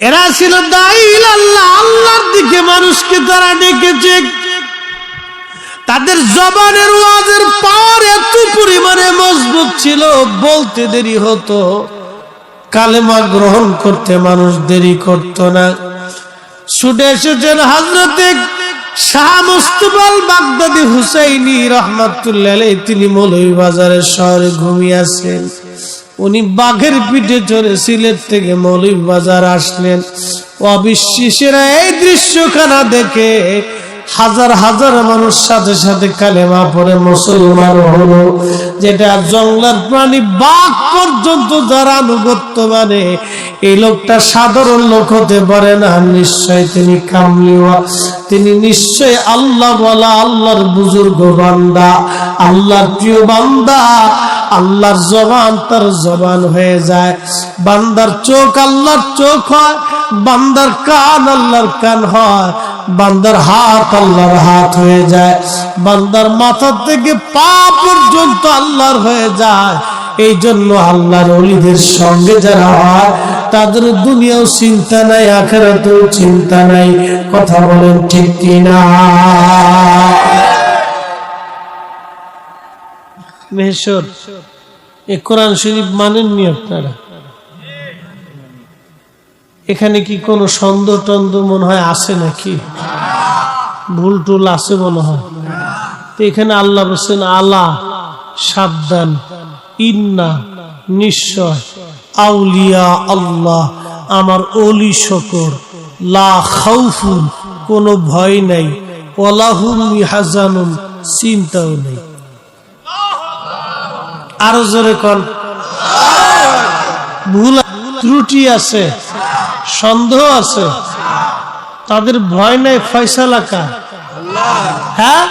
এরা ছিল দাঈল আল্লাহ, আল্লাহর দিকে মানুষকে তারা ডেকেছে। তাদের জবানের ওয়াজের পাওয়ার এত পরিমাণে মজবুত ছিল, বলতে দেরি হতো, কালেমা গ্রহণ করতে মানুষ দেরি করত না। ছুটে এসেছেন হযরতে শাহ মুস্তাফা আল বাগদাদী হুসাইনি রাহমাতুল্লাহ আলাইহি। তিনি মৌলভীবাজারের শহরে ঘুমিয়ে আছেন। উনি বাঘের পিঠে চড়ে সিলেট থেকে মৌলভীবাজার আসলেন। অবিশ্বাসীরা এই দৃশ্যখানা দেখে হাজার হাজার মানুষ সাথে সাথে কালেমা পড়ে মুসলমান হলো। যেটা জঙ্গলের প্রাণী বাঘ পর্যন্ত যারা আনুগত্য মানে, এই লোকটা সাধারণ লোক হতে পারে না, নিশ্চয় তিনি কামলিওয়া, তিনি নিশ্চয় আল্লাহ বলা, আল্লাহর বুজুর্গ বান্দা, আল্লাহর প্রিয় বান্দা। আল্লাহর জবান তার জবান হয়ে যায়, বান্দার চোখ আল্লাহর চোখ হয়, বান্দার কান আল্লাহর কান হয়, বান্দার হাত আল্লাহর হাত হয়ে যায়, বান্দার মাথা থেকে পা পর্যন্ত আল্লাহর হয়ে যায়। এই জন্য আল্লাহর ওলিদের সঙ্গে যারা হয় তাদের দুনিয়াও চিন্তা নাই, আখিরাতেও চিন্তা নাই। কথা বলেন ঠিক কিনা? মেহেশ্বর, এ কোরআন শরীফ মানেননি আপনারা? এখানে কি কোনো সন্দেহ টন্দেহ মনে হয় আছে নাকি? ভুল টুল আছে মনে হয়? তো এখানে আল্লাহ বলছেন আলা, সাবধান, ইন্না, নিশ্চয়, আউলিয়া আল্লাহ, আমার ওলি শকর, লা খাউফুন, কোনো ভয় নাই, ওয়ালা হুম ইয়াহজানুন, চিন্তাও নেই। আরো জোরে কোন? ভুল ত্রুটি আছে, সন্দেহ আছে, তাদের ভয় নাই, ফয়সালা কার? হ্যাঁ,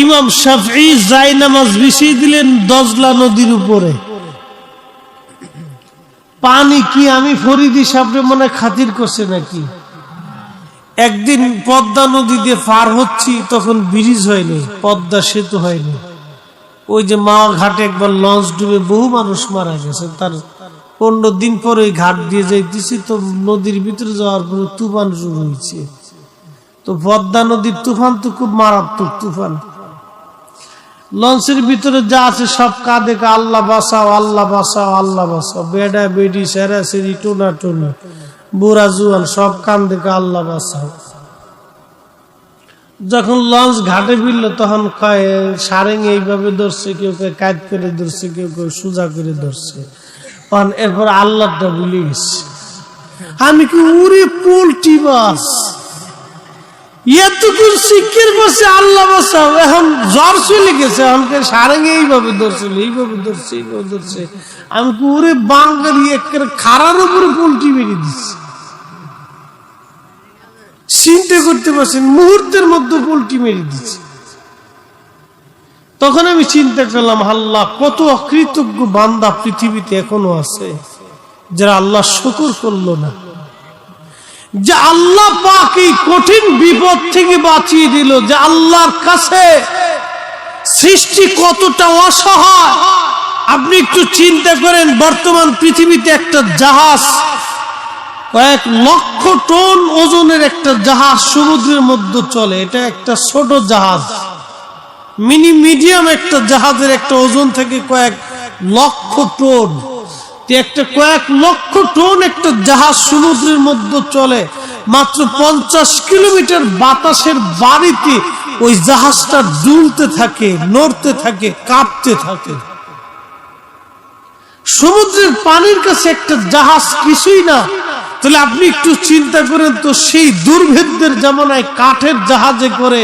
ইমাম শাফঈ জায় নামাজ বিছিয়ে দিলেন দজলা নদীর উপরে। পানি কি আমি ফরিদি সাহেব মনে খাতির করছে নাকি? একদিন পদ্মা নদী দিয়ে পার হচ্ছি, তখন ব্রিজ হয়নি, পদ্মা সেতু হয়নি। ওই যে মা ঘাটে একবার লঞ্চ ডুবে বহু মানুষ মারা গেছে, তার 15 দিন পরে ওই ঘাট দিয়ে যাইতেছি, তো নদীর ভিতরে যাওয়ার পরে তুফান শুরু হয়েছে। তো পদ্মা নদীর তুফান তো খুব মারাত্মক তুফান। লঞ্চের ভিতরে যা আছে সব কাঁদে, আল্লাহ বাঁচাও, আল্লাহ বাঁচাও, আল্লাহ বাঁচাও। বেডা বেডি, সেরা সেরি, টোনা টোনা, বুড়া জুয়ান সব কান্দে, আল্লাহ বাঁচাও। যখন লঞ্চ ঘাটে ফিরল তখন কয় সারেং এইভাবে ধরছে, কেউ কেউ কাজ করে ধরছে, কেউ কেউ সোজা করে ধরছে। এরপর আল্লাহটা ভুলে গেছে। আমি কি উড়ে পোল্ট্রি বাস এতটুকু শিক্ষের বসে আল্লাহ বাসাও, এখন জ্বর চলে গেছে, আমাকে সারেং এইভাবে ধরছিল, এইভাবে ধরছে, এইভাবে ধরছে। আমি কি উড়ে বাঙালি একের খাড়ার উপরে পোল্ট্রি বেরিয়ে দিচ্ছে। চিন্তা করতে পারছেন, মুহূর্তের মধ্যে পোল্ট্রি মেরে দিচ্ছে। তখন আমি চিন্তা করলাম, আল্লাহ, কত অকৃতজ্ঞ বান্দা পৃথিবীতে এখনো আছে যারা আল্লাহ শুকর করলো না, যে আল্লাহ পাক এই কঠিন বিপদ থেকে বাঁচিয়ে দিল। যে আল্লাহর কাছে সৃষ্টি কতটা অসহায়। আপনি একটু চিন্তা করেন, বর্তমান পৃথিবীতে একটা জাহাজ, কয়েক লক্ষ টন ওজনের একটা জাহাজ সমুদ্রের মধ্যে চলে। এটা একটা ছোট জাহাজ, মিডিয়াম একটা জাহাজের একটা ওজন থেকে কয়েক লক্ষ টন। একটা কয়েক লক্ষ টন একটা জাহাজ সমুদ্রের মধ্যে চলে, মাত্র 50 কিলোমিটার বাতাসের বাড়িতে ওই জাহাজটা দুলতে থাকে, নড়তে থাকে, কাঁপতে থাকে। সমুদ্রের পানির কাছে একটা জাহাজ কিছুই না। তাহলে আপনি একটু চিন্তা করেন তো, সেই দুর্ভেদ্যের জামানায় কাঠের জাহাজে করে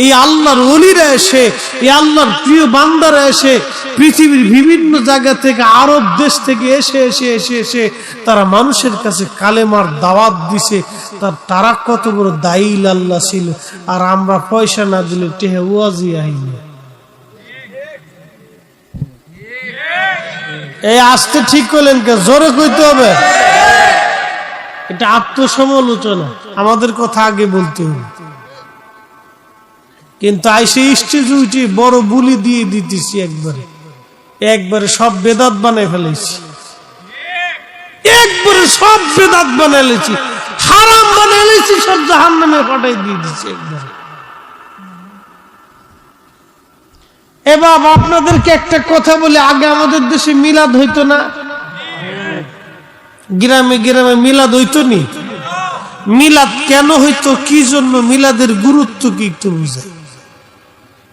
এই আল্লাহর ওলিরা এসে, এই আল্লাহর প্রিয় বান্দারা এসে পৃথিবীর বিভিন্ন জায়গা থেকে, আরব দেশ থেকে এসে এসে এসে এসে তারা মানুষের কাছে কালেমার দাওয়াত দিছে। তারা কত বড় দায়ী আল্লাহ ছিল। আর আমরা পয়সা না দিলে টেহে ওয়াজি আইনি। এই আসতে ঠিক করলেন কে? জোরে কইতে হবে। এটা আত্মসমালোচনা, আমাদের কথা আগে বলতে হবে। কিন্তু আইসে স্টেজ উঠে বড় বুলি দিয়ে দিতেছি, একবারে সব বেদাত বানাই ফেলেছি, একবারে সব বেদাত বানাইলেছি, হারাম বানাইলেছি, সব জাহান্নামে পাঠাই দিয়ে দিচ্ছি একবারে। এবার আপনাদেরকে একটা কথা বলে, আগে আমাদের দেশে মিলাদ হইতো না? গ্রামে গ্রামে মিলাদ হইতো নি? মিলাদ কেন হইতো, কি জন্য, মিলাদের গুরুত্ব কি একটু বুঝাই।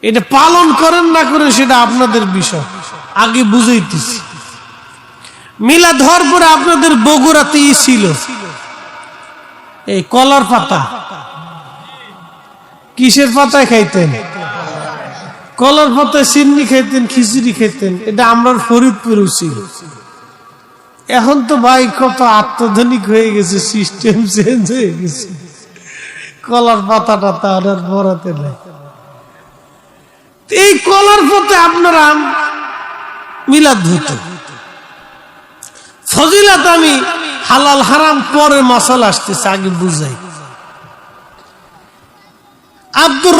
এটা পালন করেন না করেন সেটা আপনাদের বিষয়, আগে বুঝাইতেছি। মিলাদ হওয়ার পরে আপনাদের বগুড়াতে ছিল এই কলার পাতা। কিসের পাতায় খাইতেন? কলার পাতায় চিন্নি খাইতেন, খিচুড়ি খাইতেন। এটা আমরা ফরিদপুরেও ছিল। এখন তো ভাই কত আত্মধনিক হয়ে গেছে, সিস্টেম চেঞ্জ হয়ে গেছে, কলার পাতাটা তার বরাতে নাই। এই কলার পাতে আপনারা মিলাদ হতো। ফজিলাত আমি হালাল হারাম পরে মশাল আসতেছে, আগে বুঝাই। আব্দুর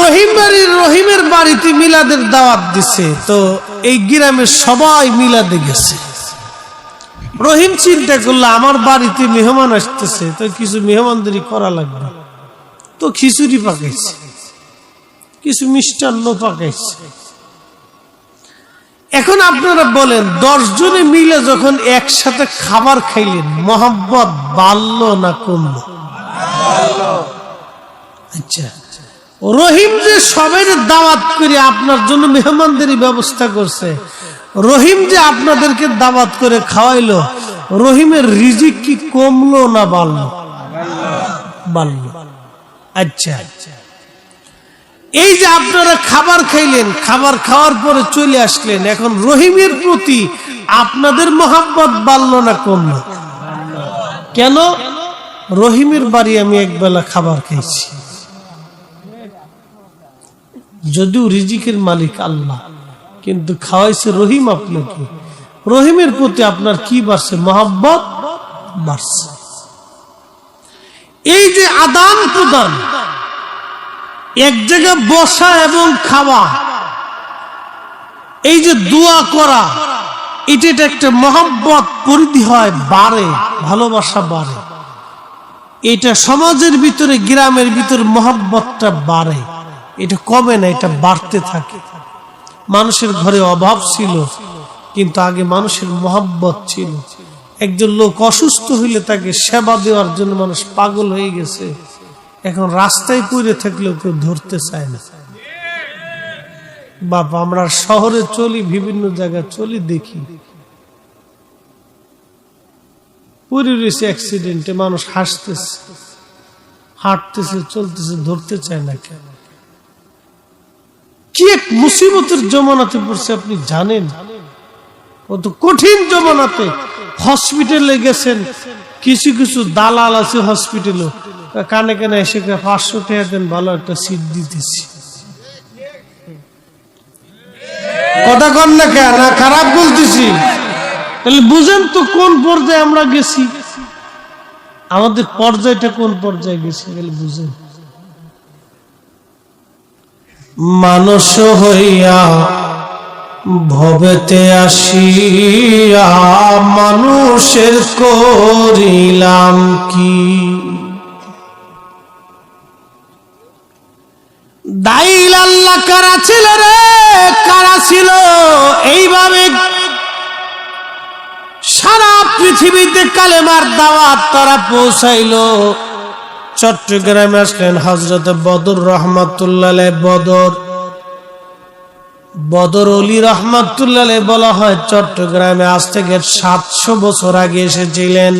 রহিমের বাড়িতে মিলাদের দাওয়াত দিছে, তো এই গ্রামের সবাই মিলাদে গেছে। রহিম চিন্তা করলো, আমার বাড়িতে মেহমান আসতেছে, তো কিছু মেহমানদারি করা লাগবে। তো খিচুড়ি পাকাইছে, কিছু মিষ্টান্ন পাকাইছে। এখন আপনারা বলেন, 10 জনে মিলে যখন একসাথে খাবার খাইলেন, মোহাব্বত বাড়লো না কমলো? আচ্ছা, রহিম যে সবাই দাওয়াত করে আপনার জন্য মেহমানদারি ব্যবস্থা করছে, রহিম যে আপনাদেরকে দাওয়াত করে খাওয়াইলো, রহিমের রিজিক কি কমলো না বাড়লো? বাড়লো। আচ্ছা, এই যে আপনারা খাবার খাইলেন, খাবার খাওয়ার পরে চলে আসলেন, এখন রহিমের প্রতি আপনাদের মোহাব্বত বাড়লো না কমলো? কেন? রহিমের বাড়ি আমি একবেলা খাবার খাইছি, যদিও রিজিকের মালিক আল্লাহ, কিন্তু খাওয়াইছে রহিম আপনাকে। রহিমের প্রতি আপনার কি বাড়ছে? মোহাব্বত বাড়ছে। এই যে আদান প্রদান, এক জায়গায় বসা এবং খাওয়া, এই যে দোয়া করা, এটা একটা মোহাব্বত পরিধি হয়, বাড়ে, ভালোবাসা বাড়ে। এটা সমাজের ভিতরে, গ্রামের ভিতরে মোহাব্বতটা বাড়ে, এটা কমে না, এটা বাড়তে থাকে। মানুষের ঘরে অভাব ছিল, কিন্তু আগে মানুষের মোহাব্বত ছিল। একজন লোক অসুস্থ হইলে তাকে সেবা দেওয়ার জন্য মানুষ পাগল হয়ে গেছে। এখন রাস্তায় পড়ে থাকলেও কেউ ধরতে চায় না। বাবা, আমরা শহরে চলি, বিভিন্ন জায়গায় চলি, দেখি পড়ে রয়েছে অ্যাক্সিডেন্টে, মানুষ হাসতেছে, হাঁটতেছে, চলতেছে, ধরতে চায় না। কেন? কি এক মুসিবতের জমানাতে পড়ছে আপনি জানেন? কত কঠিন জমানাতে। হসপিটালে গেছেন, কিছু কিছু দালাল আছে হসপিটালে, কানে কানে এসে 500 টাকা দেন, ভালো একটা সিট দিতেছি। কথা কন না কেন, না খারাপ বলতেছি? তাহলে বুঝেন তো কোন পর্যায়ে আমরা গেছি, আমাদের পর্যায়টা কোন পর্যায়ে গেছি বুঝেন। মানুষ হইয়া ভবেতে আসিয়া মানুষের করিলাম কি, দাইল আল্লাহ কারা ছিল রে, কারা ছিল? এইভাবে সারা পৃথিবীতে কালেমার দাওয়াত তারা পৌঁছাইলো। চট্টগ্রামে আসলেন হযরত বদর রহমাতুল্লাহ আলাইহি। বদর অলি রহমাতুল্লাহ আলাইহি বলা হয় চট্টগ্রামে আজ থেকে 700 বছর আগে এসেছিলেন।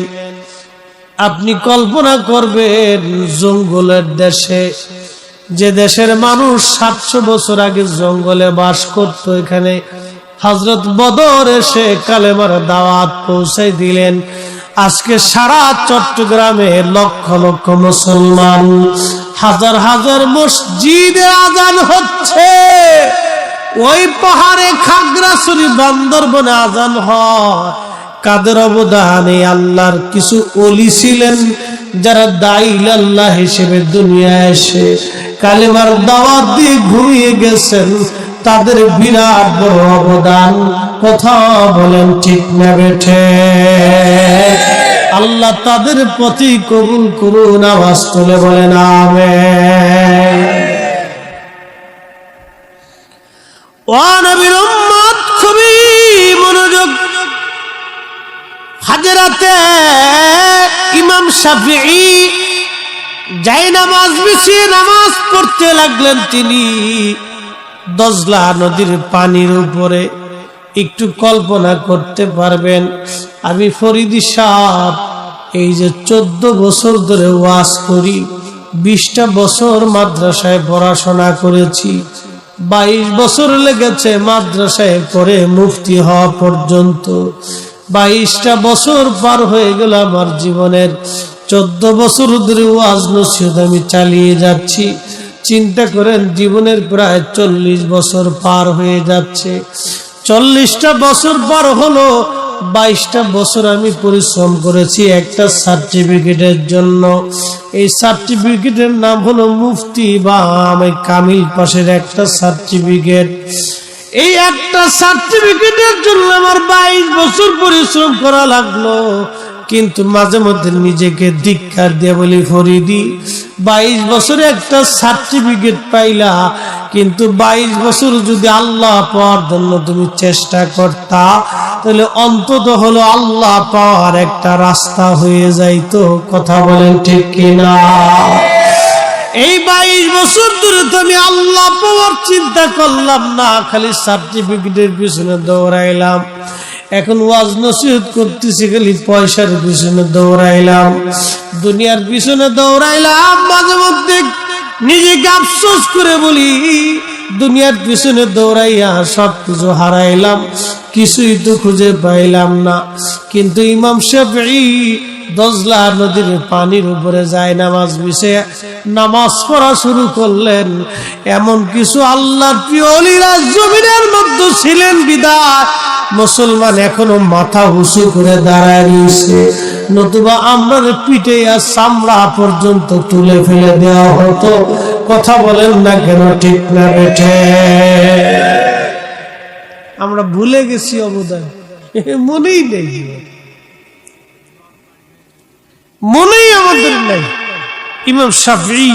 আপনি কল্পনা করবেন জঙ্গলের দেশে, যে দেশের মানুষ 700 বছর আগে জঙ্গলে বাস করত, এখানে হযরত বদর এসে কালেমার দাওয়াত পৌঁছাই দিলেন। আজকে সারা চট্টগ্রামে লক্ষ লক্ষ মুসলমান, হাজার হাজার মসজিদে আজান হচ্ছে। ওই পাহাড়ে খাগড়াছড়ি বান্দরবনে আজান হয়। কাদের অবদানে? আল্লাহর কিছু ওলি ছিলেন যারা দাইল আল্লাহ হিসেবে দুনিয়ায় এসে কালেমার দাওয়াত দিয়ে ঘুরিয়ে গেছেন, তাদের বিরাট বড় অবদান। কথা বলেন ঠিক না বেঠে? আল্লাহ তাদের প্রতি কবুল করুন, আওয়াজ তুলে বলেন আমিন। ও নবীর উম্মত, খুবই মনোযোগ। হাজরাতে ইমাম শাফিঈ যাই নামাজ বিছিয়ে নামাজ পড়তে লাগলেন। তিনি দজলা নদীর পানির উপরে, একটু কল্পনা করতে পারবেন, আমি ফরিদি সাহেব এই যে 14 বছর ধরে ওয়াজ করি, 20টা বছর মাদ্রাসায় পড়াশোনা করেছি, 22 বছর লেগেছে মাদ্রাসায় পড়ে মুফতি হওয়া পর্যন্ত। 22টা বছর পার হয়ে গেল আমার জীবনের। 14 বছর ধরে ওয়াজ নসিহত আমি চালিয়ে যাচ্ছি। চিন্তা করেন, জীবনের প্রায় 40 বছর পার হয়ে যাচ্ছে। 40টা বছর পার হলো, 22টা বছর আমি পরিশ্রম করেছি একটা সার্টিফিকেটের জন্য। এই সার্টিফিকেটের নাম হলো মুফতি বা আমি কামিল পাশের একটা সার্টিফিকেট। এই একটা সার্টিফিকেটের জন্য আমার 22 বছর পরিশ্রম করা লাগলো। কিন্তু মাঝে মধ্যে নিজেকে ধিক্কার দিয়ে বলি, ফরিদি 22 বছরে একটা সার্টিফিকেট পাইলা, কিন্তু 22 বছর যদি আল্লাহ পাওয়ার জন্য তুমি চেষ্টা করতা, তাহলে অন্তত হলো আল্লাহ পাওয়ার একটা রাস্তা হয়ে যাইতো। কথা বলেন ঠিক কিনা? এই 22 বছর ধরে তো আমি আল্লাহ পাওয়ার চিন্তা করলাম না, খালি সার্টিফিকেটের পিছনে দৌড়াইলাম। এখন ওয়াজ নসিহত করতেছি, খালি পয়সার পিছনে দৌড়াইলাম, দুনিয়ার পিছনে দৌড়াইলাম। মাঝে মধ্যে নিজেকে আফসোস করে বলি, দুনিয়ার পিছনে দৌড়াইয়া সবকিছু হারাইলাম, কিছুই তো খুঁজে পাইলাম না। কিন্তু ইমাম শাফিঈ দজলা নদীর পানির উপরে যায় নামাজ বিছিয়ে নামাজ পড়া শুরু করলেন। এমন কিছু আল্লাহর প্রিয় ওলিরা জমিনের মধ্যে ছিলেন বিদায় মুসলমান এখনো মাথা উঁচু করে দাঁড়ায় রয়েছে, নতুবা আমরা পিঠে আর চামড়া পর্যন্ত তুলে ফেলে দেওয়া হতো। কথা বলেন না কেন, ঠিক না বেঠে? আমরা ভুলে গেছি অবদান, মনেই নেই, মনেই আমাদের নেই। ইমাম শাফিঈ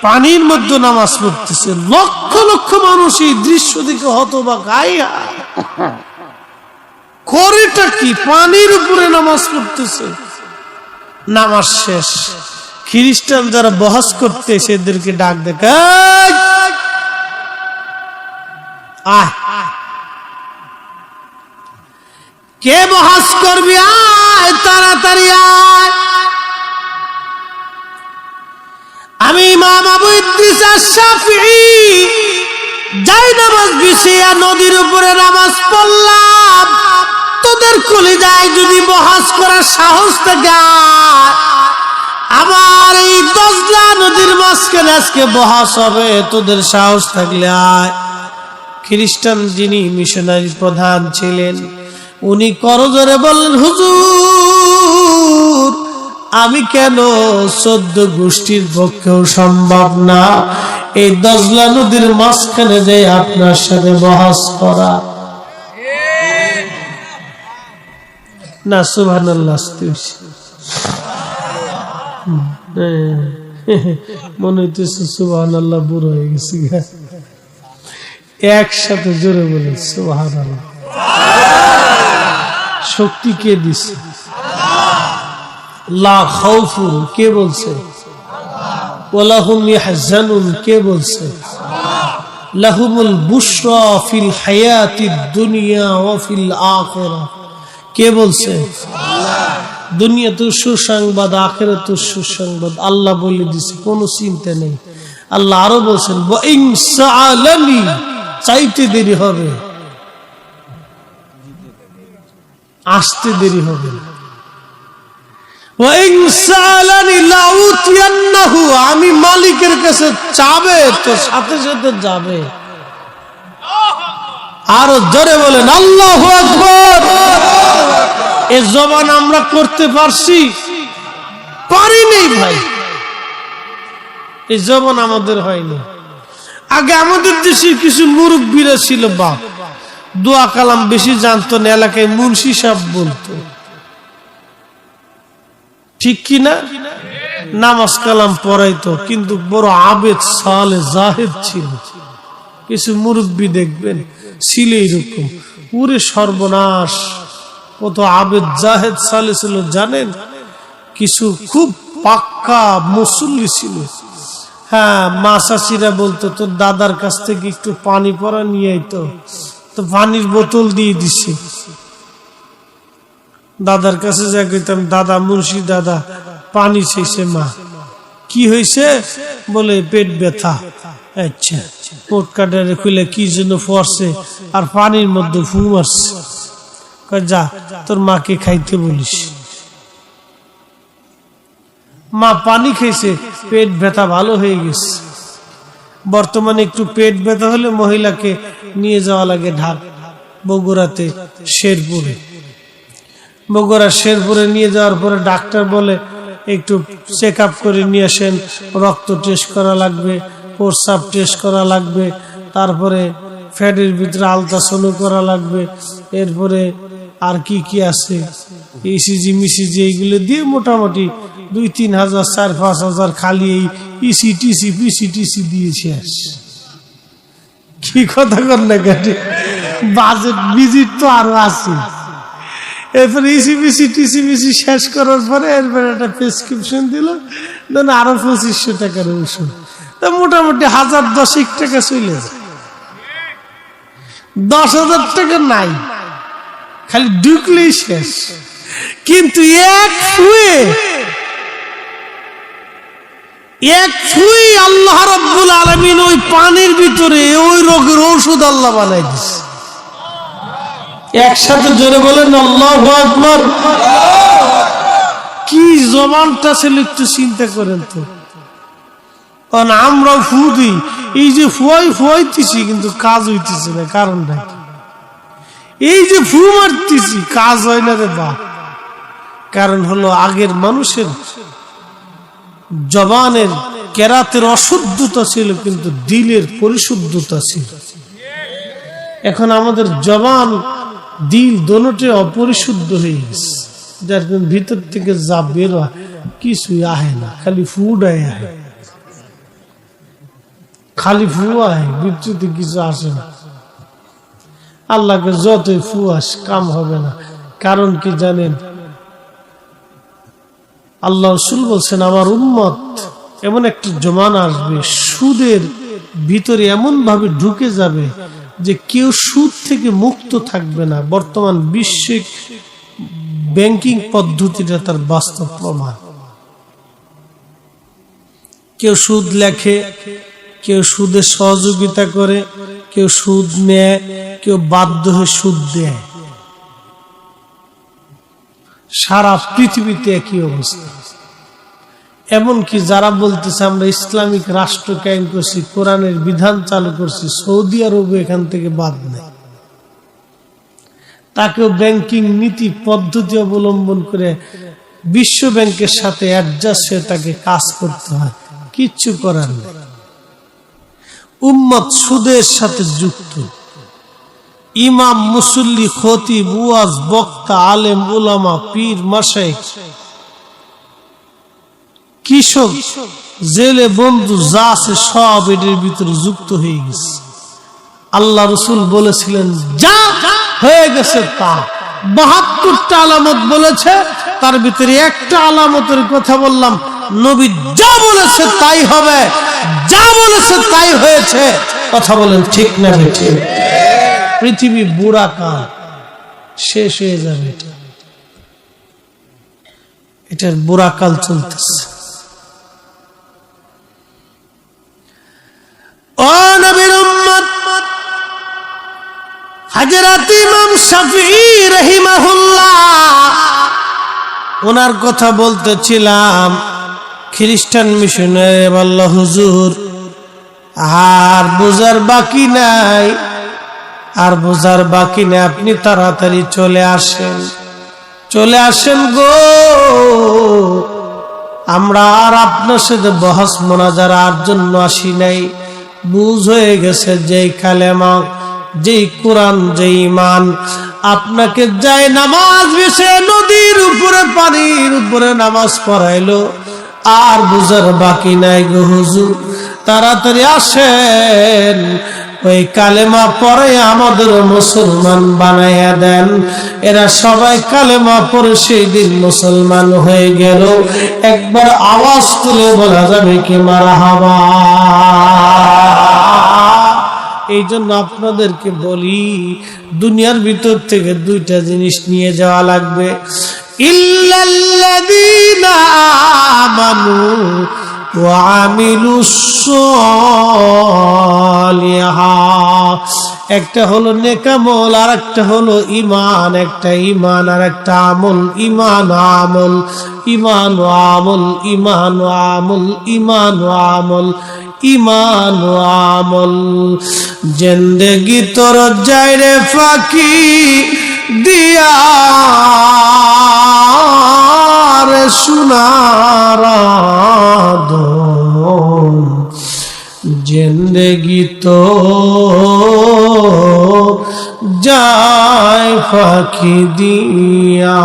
পানির মধ্যে নামাজ পড়তেছে, লক্ষ লক্ষ মানুষ এই দৃশ্য দেখে হতবাক। করেটা কি? পানির উপরে নামাজ পড়তেছে। নামাজ শেষ, খ্রিস্টান যারা বহাস করতে সেদেরকে ডাক দেয়, কে বহাস করবি, আয় তাড়াতাড়ি আয়। আমি ইমাম আবু ইদ্রিস আশ-শাফিঈ যাই নামাজ বিছিয়ে নদীর উপরে নামাজ পড়লাম। তোদের কলিজায় যদি বহাস করার সাহস থাকে, আমার এই দজলা নদীর মাঝখানে আজকে বহাস হবে, তোদের সাহস থাকলে আয়। খ্রিস্টান যিনি মিশনারি প্রধান ছিলেন, উনি করজোরে বললেন, হুজুর আমি কেন 14 গোষ্ঠীর পক্ষেও সম্ভব না এই দজলা নদীর মাঝখানে যাই আপনার সাথে বহস করা। না সুবহানাল্লাহ, মনে হইতেছে সুবহানাল্লাহ বুড়ো হয়ে গেছে। একসাথে জোরে বলে সুবহানাল্লাহ। শক্তি কে দিছে? লা খাউফুন কে বলছে? ওয়ালা হুম ইয়াহজানুন কে বলছে? লাহুমুল বুশরা ফিল হায়াতিদ দুনিয়া ওয়া ফিল আখিরাহ কে বলছে? দুনিয়াতে সুসংবাদ, আখিরাতে সুসংবাদ। আল্লাহ বলে দিছে, কোনো চিন্তা নেই। আল্লাহ আরো বলছেন, ওয়া ইন সাআলানি, চাইতে দেরি হবে, আসতে দেরি হবে। ওয়া ইন সাআলানি লাউতিয়ান্নাহু, আমি মালিকের কাছে চাবে তো সাথে সাথে যাবে। আরো জোরে বলেন আল্লাহু আকবার। এই জবান আমরা করতে পারছি? পারিনি ভাই, এই জবান আমাদের হয়নি। আগে আমাদের দেশে কিছু মুরব্বীরা ছিল, বাপ দোয়া কালাম বেশি জানতো না, এলাকায় মুন্সি সাহেব বলতো, ঠিক কিনা? নামাজ কালাম পড়াইতো, কিন্তু বড় আবেদ সালে জাহেদ ছিল। কিছু মুরব্বী দেখবেন ছিল এরকম, পুরে সর্বনাশ। কত আবেদ জাহেদ সালে ছিল জানেন? কিছু খুব পাক্কা মুসল্লি ছিল। হ্যাঁ, মা চাচিরা বলতো তোর দাদার কাছ থেকে একটু পানি পরা নিয়ে আইতো, তো পানির বোতল দিয়ে দিছে। দাদার কাছে যা কইতাম, দাদা মুন্সি দাদা পানি চাইছে। মা কি হয়েছে? বলে পেট ব্যথা। আচ্ছা, পোট কাটারে খুলে কি জন্য পড়ছে আর পানির মধ্যে ফু মারছে। যা তোর মাকে খাইতে বলিস। মা পানি খাইছে, পেট ব্যথা ভালো হয়ে গেছে। বর্তমানে একটু পেট ব্যথা হলে মহিলাকে নিয়ে যাওয়া লাগে ঢাক, বগুড়াতে শেরপুরে। বগুড়া শেরপুরে নিয়ে যাওয়ার পরে ডাক্তার বলে একটু চেক আপ করে নিয়ে আসেন, রক্ত টেস্ট করা লাগবে, প্রস্রাব টেস্ট করা লাগবে, তারপরে ফ্যাটের ভিতরে আলট্রাসাউন্ড করা লাগবে, এরপরে আর কি কি আছে ইসিজি মিসিজি, এইগুলো দিয়ে মোটামুটি 2-3 হাজার 4-5 হাজার খালি এই ইসি টিসি পিসি টিসি দিয়েছে। কি কথা কর না গাড়ি, বাজেট ভিজিট তো আরো আছে। এরপরে ইসি পিসি টিসি পিসি শেষ করার পরে এরপরে একটা প্রেসক্রিপশন দিল, দেন আরো 2500 টাকার ওষুধ। তা মোটামুটি 1010 টাকা চলে যায়। 10,000 টাকা নাই, খালি ঢুকলেই শেষ। কিন্তু এক ফুই আল্লাহ রাব্বুল আলামিন ওই পানির ভিতরে ওই রোগের ঔষধ আল্লাহ বানাই দিছে। একসাথে জোরে বলেন আল্লাহু আকবার। কি জবানটা ছিল একটু চিন্তা করেন তো। কারণ আমরা ফু দিই, এই যে ফুয়াইতেছি কিন্তু কাজ হইতেছে না, কারণটা কি? এই যে ফু মারতেছি কাজ হয় না রে বাপ। কারণ হলো আগের মানুষের জবানের কেরাতের অশুদ্ধতা ছিল, কিন্তু দিলের পরিশুদ্ধতা ছিল। এখন আমাদের জবান দিল দোনোটাই অপরিশুদ্ধ হয়ে গেছে, যার ভিতর থেকে যা বের হয় কিছুই আহে না, খালি ফুড আহে, খালি ফু আহে, ভিতরে কিছু আসে না। আল্লাহকে যতই ফু আস কাম হবে না। কারণ কি জানেন? আল্লাহ রাসূল বলছেন, আমার উম্মত এমন একটা জমানা আসবে, সুদের ভিতরে এমন ভাবে ঢুকে যাবে যে কেউ সুদ থেকে মুক্ত থাকবে না। বর্তমান বিশ্বিক ব্যাংকিং পদ্ধতিটা তার বাস্তব প্রমাণ। কেউ সুদ লেখে, কেউ সুদের সহযোগিতা করে, কেউ সুদ নেয়, কেউ বাধ্য হয়ে সুদ দেয়। সারা পৃথিবীতে একই অবস্থা। এমনকি যারা বলতেছে আমরা ইসলামিক রাষ্ট্র কায়েম করছি, কোরআনের বিধান চালু করছি, সৌদি আরব এখান থেকে বাদ নেই, তাকেও ব্যাংকিং নীতি পদ্ধতি অবলম্বন করে বিশ্ব ব্যাংকের সাথে অ্যাডজাস্ট হয়ে তাকে কাজ করতে হয়, কিচ্ছু করার নেই। উম্মত সুদের সাথে যুক্ত, ইমাম, মুসল্লি, খতিব, ওয়াজ, বক্তা, আলেম, উলামা, পীর, মাশায়েখ, কৃষক, জেলে, বন্ধু যা আছে সব এদের ভিতরে যুক্ত হয়ে গেছে। আল্লাহ রাসূল বলেছিলেন যা হয়ে গেছে তা। ৭২টা আলামত বলেছে, তার ভিতরে একটা আলামতের কথা বললাম, নবী যা বলেছে তাই হবে, যা বলেছে তাই হয়েছে। কথা বলেন ঠিক না ঠিক? পৃথিবী বুড়া কাল শেষ হয়ে যাবে, এটার বুড়া কাল চলতেছে। ও নবীর উম্মত, হযরত ইমাম শাফিঈ রাহিমাহুল্লাহ ওনার কথা বলতেছিলাম। খ্রিস্টান মিশনারি বলল, হুজুর আর বোঝার বাকি নাই, আর বোঝার বাকি নেই, আপনি তাড়াতাড়ি চলে আসেন, চলে আসেন গো, আমরা আর আপনার সাথে বহস মোনাজারার জন্য আসি নাই। বুঝ হয়ে গেছে যেই কালেমা, যেই কোরআন, যেই ঈমান আপনাকে যায় নামাজ বেশে নদীর উপরে পানির উপরে নামাজ পড়াইলো, আর বুঝার বাকি নাই গো হুজুর, তাড়াতাড়ি আসেন, ওই কালেমা পড়ে আমাদের মুসলমান বানাইয়া দেন। এরা সবাই কালেমা পড়ে সেই দিন মুসলমান হয়ে গেল। একবার আওয়াজ তুলে বলা যাবে কি মারহাবা? এই জন্য আপনাদেরকে বলি, দুনিয়ার ভিতর থেকে দুইটা জিনিস নিয়ে যাওয়া লাগবে। ইল্লাল্লাযীনা আমানু ওয়া আমিলুস সালিহাত, একটা হলো নেকামল, আর একটা হলো ঈমান। একটা ঈমান আর একটা আমল, ঈমান ও আমল, ঈমান ও আমল, ঈমান ও আমল, ঈমান ও আমল, ঈমান ও আমল। জিন্দেগি তোর যায় রে ফাঁকি দিয়া রে সোনার আদম, জিন্দেগি তো যায় ফাঁকি দিয়া।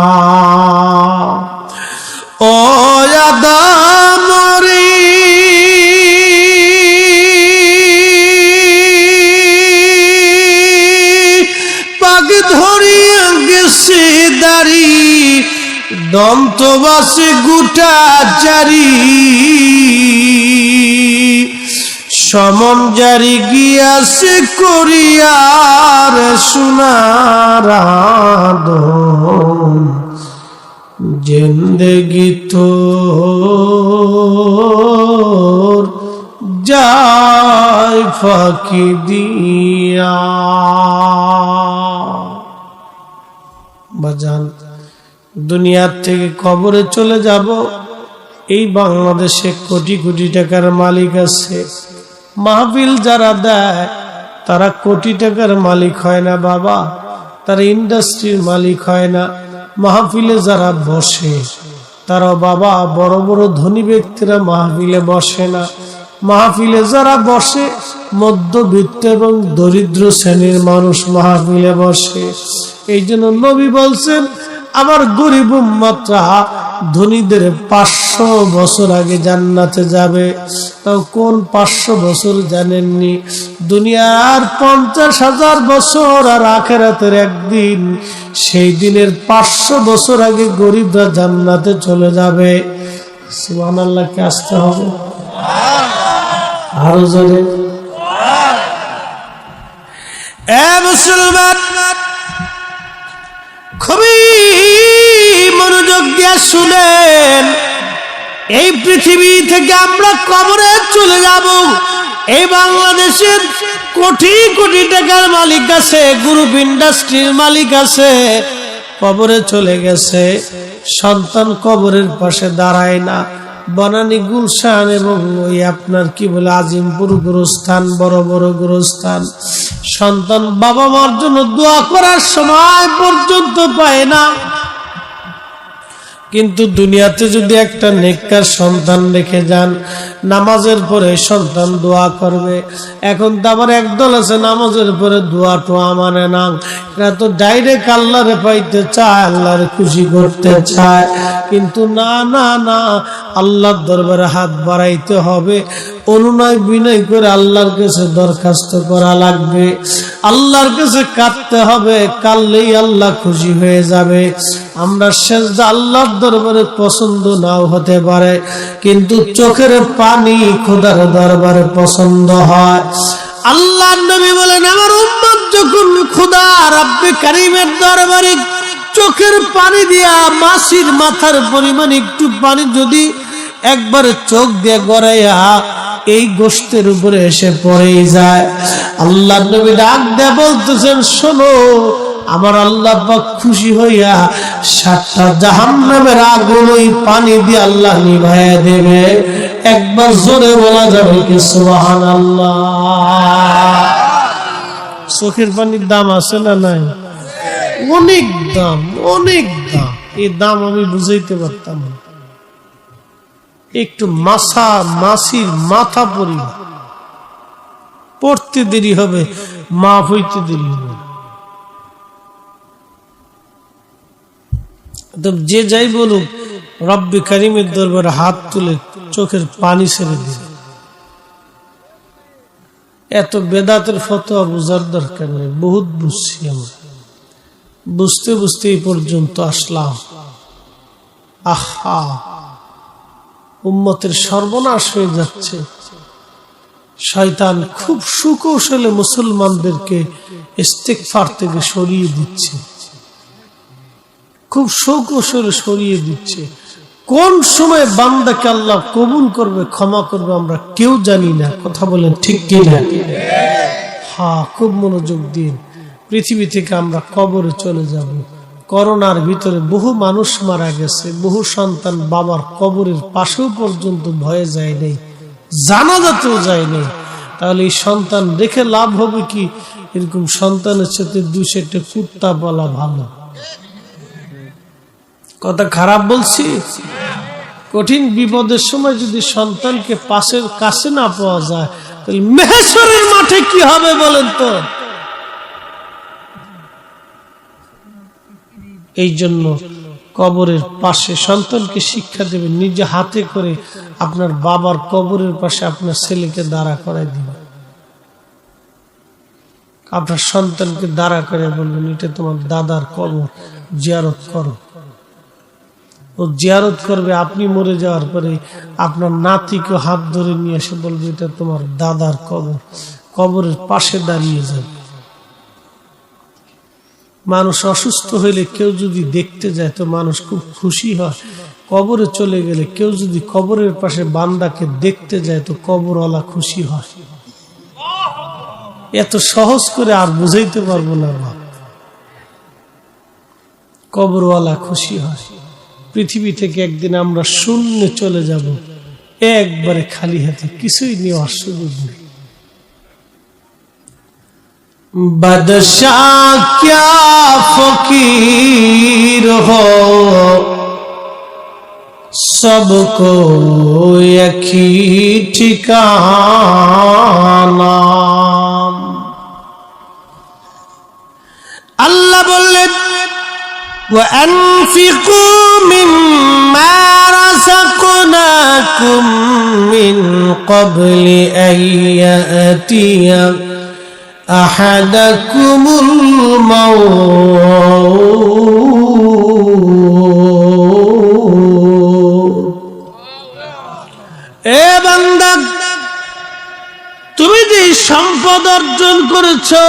ও আদম রে পাগ ধরিয়া গেছে দাড়ি, দন্তবাসে গোটা চারি, সমন জারি গিয়াছে করিয়ার সোনার আদম, জিন্দেগি তোর যায় ফাঁকি দিয়া। বাজান, দুনিয়ার থেকে কবরে চলে যাব। এই বাংলাদেশে কোটি কোটি টাকার মালিক আছে, মাহফিল যারা দেয় তারা কোটি টাকার মালিক হয় না বাবা, তারা ইন্ডাস্ট্রির মালিক হয় না। মাহফিলে যারা বসে তারা বাবা বড় বড় ধনী ব্যক্তিরা মাহফিলে বসে না। মাহফিলে যারা বসে মধ্যবিত্ত এবং দরিদ্র শ্রেণীর মানুষ মাহফিলে বসে। এই জন্য নবী বলছেন, আমার গরিব উম্মতরা ধনীদের ৫০০ বছর আগে জান্নাতে যাবে। তাও কোন ৫০০ বছর জানেননি? দুনিয়ার ৫০,০০০ বছর আর আখিরাতের একদিন, সেই দিনের ৫০০ বছর আগে গরিবরা জান্নাতে চলে যাবে। সুবহানাল্লাহকে আসতে হবে আরো জোরে। এ মুসলমান, খুবই মনোযোগ দিয়ে শুনেন, এই পৃথিবী থেকে আমরা কবরে চলে যাব। এই বাংলাদেশের কোটি কোটি টাকার মালিক আছে, গ্রুপ ইন্ডাস্ট্রির মালিক আছে, কবরে চলে গেছে। সন্তান কবরের পাশে দাঁড়ায় না, বনানী গুলশান এবং ওই আপনার কি বলে আজিমপুর গোরস্থান, বড় বড় গোরস্থান, সন্তান বাবা মার জন্য দোয়া করার সময় পর্যন্ত পায় না। কিন্তু দুনিয়াতে যদি একটা নেককার সন্তান রেখে যান, নামাজের পরে সন্তান দোয়া করবে। এখন তো আবার একদল আছে নামাজের পরে দোয়া টোয়া মানে না, এরা তো ডাইরেক্ট আল্লাহরে পাইতে চায়, আল্লাহরে খুশি করতে চায়। কিন্তু না না না, আল্লাহর দরবারে হাত বাড়াইতে হবে, অনুনয় বিনয় করে আল্লাহর কাছে দরখাস্ত করা লাগবে, আল্লাহর কাছে কাঁদতে হবে, কাঁদলেই আল্লাহ খুশি হয়ে যাবে। আমরা সেজদা আল্লাহর দরবারে পছন্দ নাও হতে পারে, কিন্তু চোখের পানি খোদার দরবারে পছন্দ হয়। আল্লাহর নবী বলেন, আমার উম্মত যখন খোদা রব্বে কারীমের দরবারে চোখের পানি দিয়া মাছির মাথার পরিমাণ একটু পানি যদি একবার চোখ দিয়ে গড়াইয়া এই গোশতের উপরে এসে পড়েই যায়, আল্লাহর নবী ডাক দিয়ে বলতেছেন, শোনো, আমার আল্লাহ পাক খুশি হইয়া 7টা জাহান্নামের আগুন ওই পানি দিয়ে আল্লাহ নিভাইয়া দেবে। একবার জোরে বলা যাবে কি সুবহানাল্লাহ? চোখের পানির দাম আছে না নাই? অনেক দাম, অনেক দাম। এই দাম আমি বুঝাইতে পারতাম না। একটু মাছির মাথা পড়তে দেরি হবে, মাফ হইতে দেরি হবে। যে যাই বলুক, রব্বে কারীমের দরবারে হাত তুলে চোখের পানি ছেড়ে দিবে। এত বেদাতের ফতোয়া বুঝার দরকার নেই, বহুত বুঝছি আমরা, বুঝতে বুঝতে এই পর্যন্ত আসলাম। আহা, উম্মতের সর্বনাশ হয়ে যাচ্ছে। শয়তান খুব সুকৌশলে মুসলমানদেরকে ইস্তিগফার থেকে সরিয়ে দিচ্ছে, খুব সুকৌশলে সরিয়ে দিচ্ছে। কোন সময় বান্দাকে আল্লাহ কবুল করবে, ক্ষমা করবে, আমরা কেউ জানি না। কথা বলেন ঠিক কি না? হ্যাঁ, খুব মনোযোগ দিন। পৃথিবী থেকে আমরা কবরে চলে যাব। করোনার ভিতরে বহু মানুষ মারা গেছে, বহু সন্তান বাবার কবরের পাশেও পর্যন্ত ভয়ে যায় নাই, জানাজাতেও যায় নাই। তাহলে এই সন্তান রেখে লাভ হবে কি? এরকম সন্তানের সাথে 2-4টা কুত্তা বলা ভালো। কথা খারাপ বলছি? কঠিন বিপদের সময় যদি সন্তানকে পাশের কাছে না পাওয়া যায়, তাহলে মেহেশ্বরের মাঠে কি হবে বলেন তো? এই জন্য কবরের পাশে সন্তানকে শিক্ষা দেবেন, নিজে হাতে করে আপনার বাবার কবরের পাশে আপনার ছেলেকে দাঁড়া করাই দিবেন। আপনার সন্তানকে দাঁড়া করে বলবেন, এটা তোমার দাদার কবর, জিয়ারত করো। ও জিয়ারত করবে, আপনি মরে যাওয়ার পরে আপনার নাতিকে হাত ধরে নিয়ে এসে বলবে, এটা তোমার দাদার কবর। কবরের পাশে দাঁড়িয়ে যাবে। মানুষ অসুস্থ হইলে কেউ যদি দেখতে যায় তো মানুষ খুব খুশি হয়। কবরে চলে গেলে কেউ যদি কবরের পাশে বান্দাকে দেখতে যায় তো কবরওয়ালা খুশি হয়। এত সহজ করে আর বুঝাইতে পারবো না। কবরওয়ালা খুশি হয়। পৃথিবী থেকে একদিন আমরা শূন্যে চলে যাব, একবারে খালি হাতে, কিছুই নেওয়ার সুযোগ নেই। বাদশাহ क्या फकीर हो, सबको एक ही ठिकाना। अल्लाह बोले, وأنفقوا مما رزقناكم من قبل أن يأتي أحدكم الموت। এ বান্দা, তুমি যে সম্পদ অর্জন করেছো,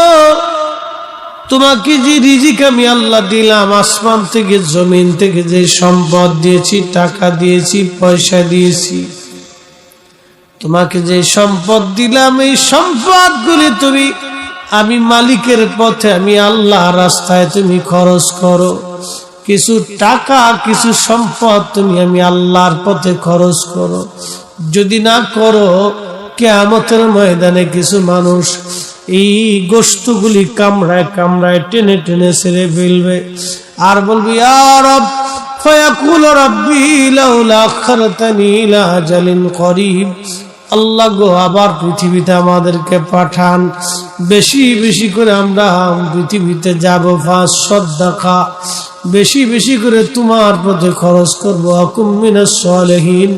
তোমাকে যে রিজিক আমি আল্লাহ দিলাম, আসমান থেকে জমিন থেকে যে সম্পদ দিয়েছি, টাকা দিয়েছি, পয়সা দিয়েছি, তোমাকে যে সম্পদ দিলাম, এই সম্পদগুলি তুমি আমি মালিকের পথে, আমি আল্লাহ রাস্তায় তুমি খরচ করো। কিছু টাকা কিছু সম্পদ তুমি আমি আল্লাহর পথে খরচ করো। যদি না করো, কিয়ামতের ময়দানে কিছু মানুষ এই গোশতগুলি কামড়ায় কামড়ায় টেনে টেনে ছেড়ে ফেলবে আর বলবে, ইয়া রব, ফায়াকুল রাব্বি লাউলা আখরতানি ইলা আজালিন করিব। আল্লাহ গো, আবার পৃথিবীতে আমাদেরকে পাঠান, বেশি বেশি করে আমরা পৃথিবীতে যাবো, ফাস সাদাকা, বেশি বেশি করে তোমার পথে খরচ করবো, আকুম মিনাস সালিহিন,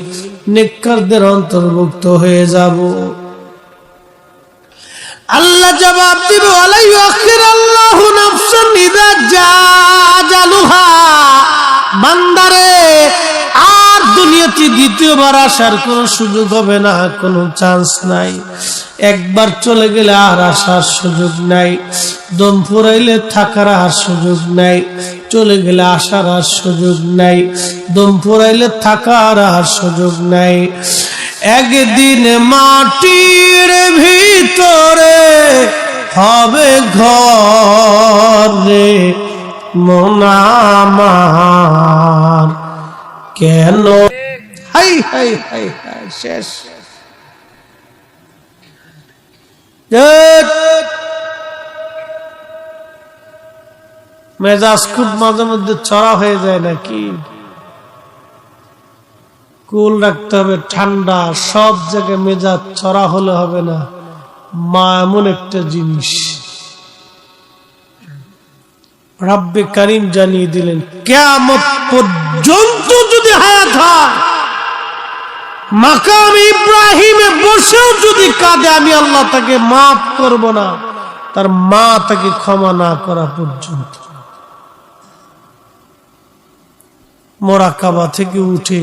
নেককারদের অন্তর্ভুক্ত হয়ে যাব। আল্লাহ জবাব দিবে, ওয়ালা ইউআখিরুল্লাহু নাফসান ইযা জাআজালুহা। বান্দারে, আর দুনিয়াতে দ্বিতীয়বার আসার কোনো সুযোগ হবে না, কোনো চান্স নাই। একবার চলে গেলে আর আসার সুযোগ নাই। দম ফুরাইলে থাকার আর সুযোগ নাই, চলে গেলে আসার আর সুযোগ নাই। দম ফুরাইলে থাকার আর সুযোগ নাই। একদিন মাটির ভিতরে হবে ঘর রে মন আমার, কেন হাই হাই হাই হাই শেষ। মেজাজ খুব মাঝে মধ্যে চড়া হয়ে যায় নাকি? কুল রাখতে হবে, ঠান্ডা। সব জায়গায় মেজাজ চড়া হলে হবে না। মা এমন একটা জিনিস, রব্বে কারীম জানিয়ে দিলেন, কিয়ামত পর্যন্ত যদি হায়াত হয়, মাকাম ইব্রাহিমে বসেও যদি কাঁদে, আমি আল্লাহ তাকে মাফ করব না, তার মা তাকে ক্ষমা না করা পর্যন্ত। মোরাকাবা থেকে উঠে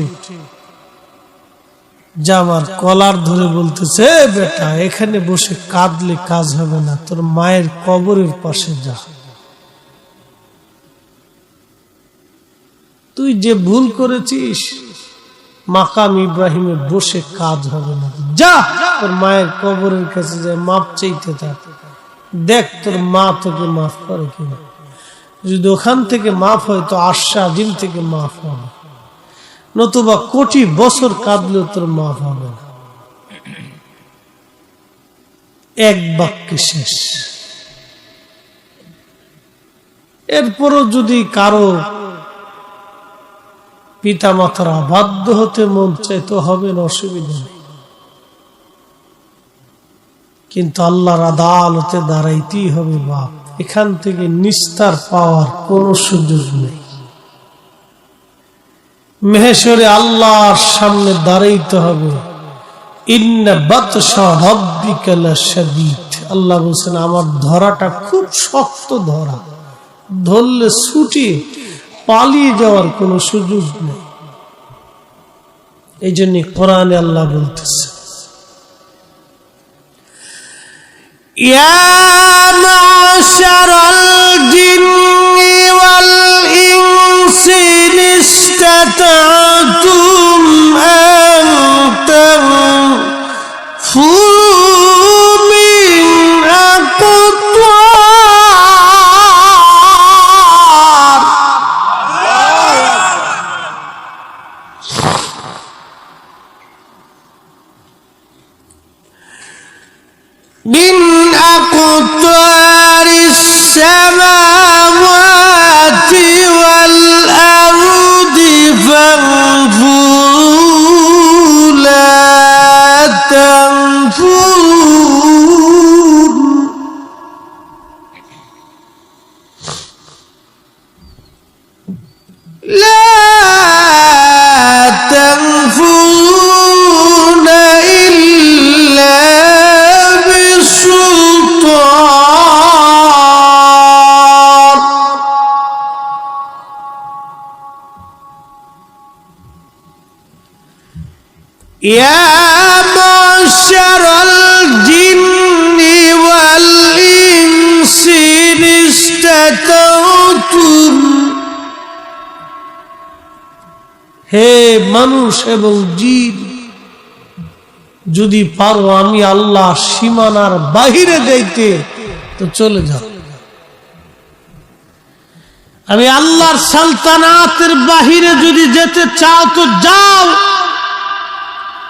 জামার কলার ধরে বলতেছে, বেটা, এখানে বসে কাঁদলে কাজ হবে না, তোর মায়ের কবরের পাশে যা। তুই যে ভুল করেছিস, মাকাম ইব্রাহিমে বসে কাজ হবে না, যা তোর মায়ের কবরের কাছে যায় মাপ চাইতে থাক, দেখ তোর মা তোকে মাফ করে কিনা। যদি ওখান থেকে মাফ হয় তো আশা দিন থেকে মাফ হবে, নতুবা কোটি বছর কাঁদলেও তোর মাফ হবে না। এক বাক্যে শেষ। এরপরও যদি কারো পিতা মাতারা বাধ্য হতে মন চাইতে হবে না, অসুবিধা নেই, কিন্তু আল্লাহর আদালতে দাঁড়াইতেই হবে বাপ। এখান থেকে নিস্তার পাওয়ার কোন সুযোগ নেই। মেহেশরে আল্লাহর সামনে দাঁড়াইতে হবে। ইন্না বাতশা রাব্বিকা লাশাদীদ। আল্লাহ বলেন, আমার ধরাটা খুব শক্ত ধরা, ধরলে ছুটি পালিয়ে যাওয়ার কোন সুযোগ নেই। এই জন্য কোরআনে আল্লাহ বলতেছে, ইয়া মাশারাল জিন্নি ওয়াল ইনসি ইসতাতাতুম আন তানফুযু মিন আকতার। من أقطار السماوات والأرض فانفذوا لا تنفذون. لا تنفذون إلا بسلطان. يا معشر الجن والإنس إن استطعتم. হে মানুষ এবং জিন, যদি পারো আমি আল্লাহ সীমানার বাহিরে যাইতে তো চলে যাও। আমি আল্লাহর সালতানাতের বাহিরে যদি যেতে চাও তো যাও,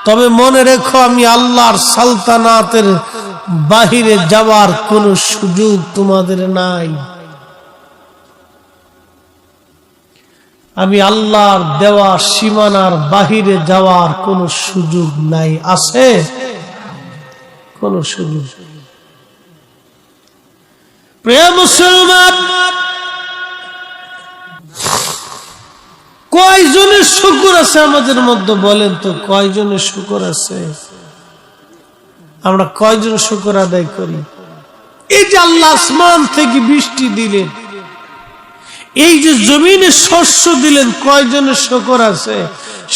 তবে মনে রেখো আমি আল্লাহর সালতানাতের বাহিরে যাওয়ার কোনো সুযোগ তোমাদের নাই। আমি আল্লাহর দেওয়া সীমানার বাহিরে যাওয়ার কোনো সুযোগ নাই। আছে কোনো সুযোগ? প্রিয় মুসলমান, কয়জনের শুকর আছে আমাদের মধ্যে বলেন তো? কয়জনের শুকর আছে? আমরা কয়জন শুকর আদায় করি? এই যে আল্লাহ আসমান থেকে বৃষ্টি দিলেন, এই যে জমিনে শস্য দিলেন, কয়জনের শুকর আছে?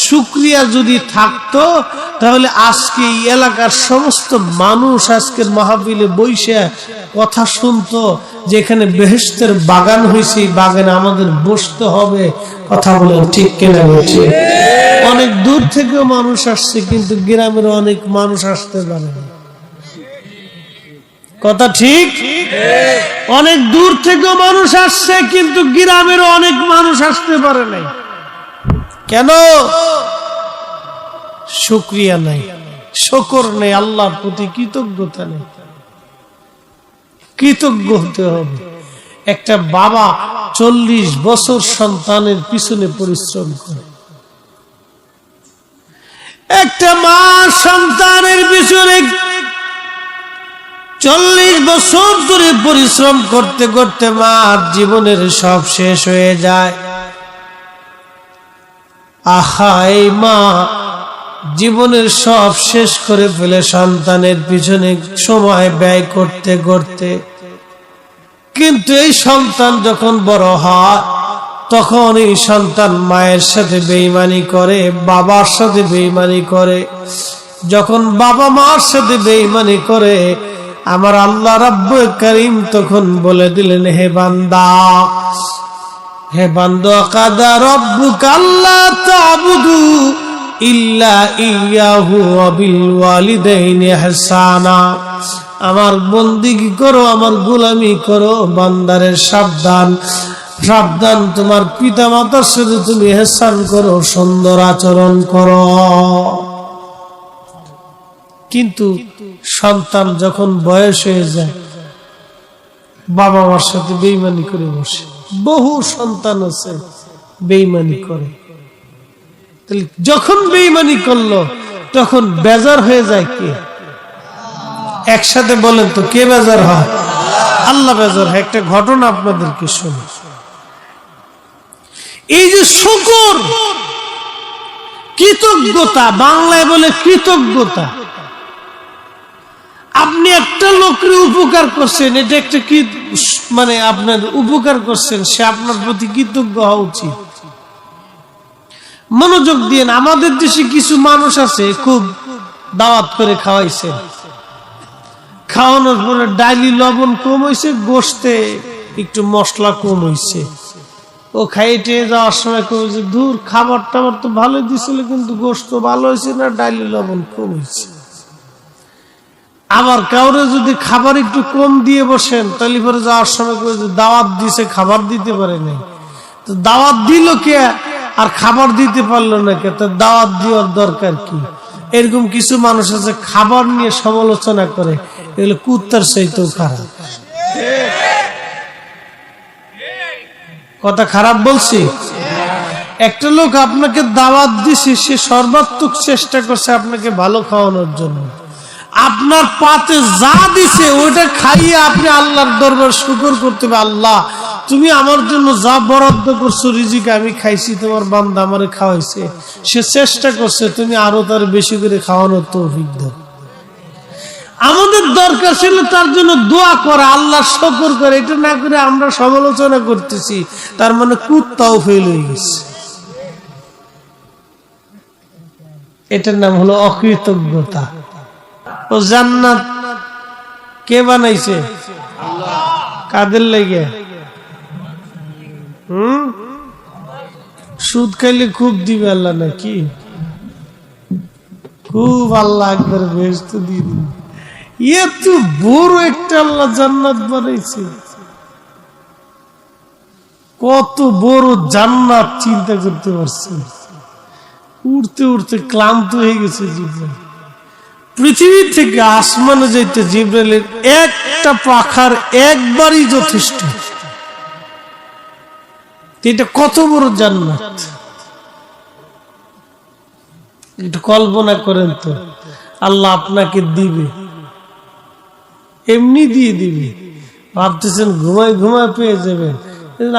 শুকরিয়া যদি থাকতো তাহলে আজকে এই এলাকার সমস্ত মানুষ আজকের মাহফিলে বইসা কথা শুনতো যে এখানে বেহেশতের বাগান হয়েছে, এই বাগানে আমাদের বসতে হবে। কথা বলেন ঠিক কিনা? বলছে অনেক দূর থেকেও মানুষ আসছে, কিন্তু গ্রামের অনেক মানুষ আসতে পারে না। কথা ঠিক? অনেক দূর থেকেও মানুষ আসছে, কিন্তু গ্রামের অনেক মানুষ আসতে পারে নাই। কেন? শুকরিয়া নাই, শুকর নেই, আল্লাহর প্রতি কৃতজ্ঞতা নেই। কৃতজ্ঞ হতে হবে। একটা বাবা 40 বছর সন্তানের পিছনে পরিশ্রম করে, একটা মা সন্তানের পিছনে 40 বছর ধরে পরিশ্রম করতে করতে মার জীবনের সব শেষ হয়ে যায়। আহা, এই মা জীবনের সব শেষ করে ফেলে সন্তানের পিছনে সময় ব্যয় করতে করতে। কিন্তু এই সন্তান যখন বড় হয়, তখন এই সন্তান মায়ের সাথে বেঈমানি করে, বাবার সাথে বেঈমানি করে। যখন বাবা মার সাথে বেঈমানি করে, আমার আল্লাহ রাব্বুল কারীম তখন বলে দিলেন, হে বান্দা, হে বান্দা, কাদা রাব্বুকা আল্লা তা'বুদু ইল্লা ইয়াহু ওয়া বিল ওয়ালিদাইনি ইহসানা। আমার বন্দেগী করো, আমার গোলামি করো, বান্দারের সাবধান সাবধান, তোমার পিতা মাতার সাথে তুমি ইহসান করো, সুন্দর আচরণ করো। কিন্তু সন্তান যখন বয়স হয়ে যায়, বাবা মার সাথে বেঈমানি করে বসে। বহু সন্তান আছে বেঈমানি করে। তাহলে যখন বেঈমানি করলো তখন বেজার হয়ে যায় কে? একসাথে বলেন তো, কে বেজার হয়? আল্লাহ বেজার হয়। একটা ঘটনা আপনাদেরকে শুনি। এই যে শুকর, কৃতজ্ঞতা, বাংলায় বলে কৃতজ্ঞতা। আপনি একটা লোকের উপকার করছেন, এটা একটা কি মানে আপনার উপকার করছেন, সে আপনার প্রতি কৃতজ্ঞ হওয়া উচিত। মনোযোগ দিয়ে, আমাদের দেশে কিছু মানুষ আছে খুব দাওয়াত করে খাওয়াইছে, খাওয়ানোর পরে ডাইলি লবণ কম হয়েছে, গোশতে একটু মশলা কম হয়েছে। ও খাইতে যাওয়ার সময় কমেছে, দূর, খাবার টাবার তো ভালো দিছিল, কিন্তু গোশত ভালো হয়েছে না, ডাইলি লবণ কম হয়েছে। আবার কাউরে যদি খাবার একটু কম দিয়ে বসেন, তাহলে পরে যাওয়ার সময় দাওয়াত দিছে, খাবার দিতে পারে নাই। তো দাওয়াত দিল কে আর খাবার দিতে পারলো না কে? তো দাওয়াত দেওয়ার দরকার কি? এরকম কিছু মানুষ আছে খাবার নিয়ে সমালোচনা করে, এগুলো কুত্তার চাইতেও খারাপ। কথা খারাপ বলছি? একটা লোক আপনাকে দাওয়াত দিছে, সে সর্বাত্মক চেষ্টা করছে আপনাকে ভালো খাওয়ানোর জন্য। আপনার পাতে যা দিছে ওইটা খাইয়ে আপনি আল্লাহর দরবার শুকর করতে হবে। আল্লাহ, তুমি আমার জন্য যা বরাদ্দ করছো রিজিক, আমি খাইছি, তোমার বান্দা আমারে খাওয়াইছে, সে চেষ্টা করছে, তুমি আরো তার বেশি করে খাওয়ানোর তৌফিক দাও। আমাদের দরকার ছিল তার জন্য দোয়া করা, আল্লাহ শুকর করে। এটা না করে আমরা সমালোচনা করতেছি, তার মানে কুত্তাও ফেল হয়ে গেছে। এটার নাম হলো অকৃতজ্ঞতা। ও জান্নাত কে বানাইছে? কাদের লাগে? সুদ খাইলে খুব দিবে আল্লাহ নাকি? খুব আল্লাহ একবার বেহেশত দিয়ে দিন। এত বড় একটা আল্লাহ জান্নাত বানাইছে। কত বড় জান্নাত চিন্তা করতে পারছেন। উড়তে উড়তে ক্লান্ত হয়ে গেছে জিবরাইল। পৃথিবী থেকে আসমানে যাইতে জিবরাইলের একটা পাখার একবারই যথেষ্ট। এটা কত বড় জান্নাত, একটু কল্পনা করেন তো। আল্লাহ আপনাকে দিবে, এমনি দিয়ে দিবে, ভাবতেছেন ঘুমায় ঘুমায় পেয়ে যাবেন।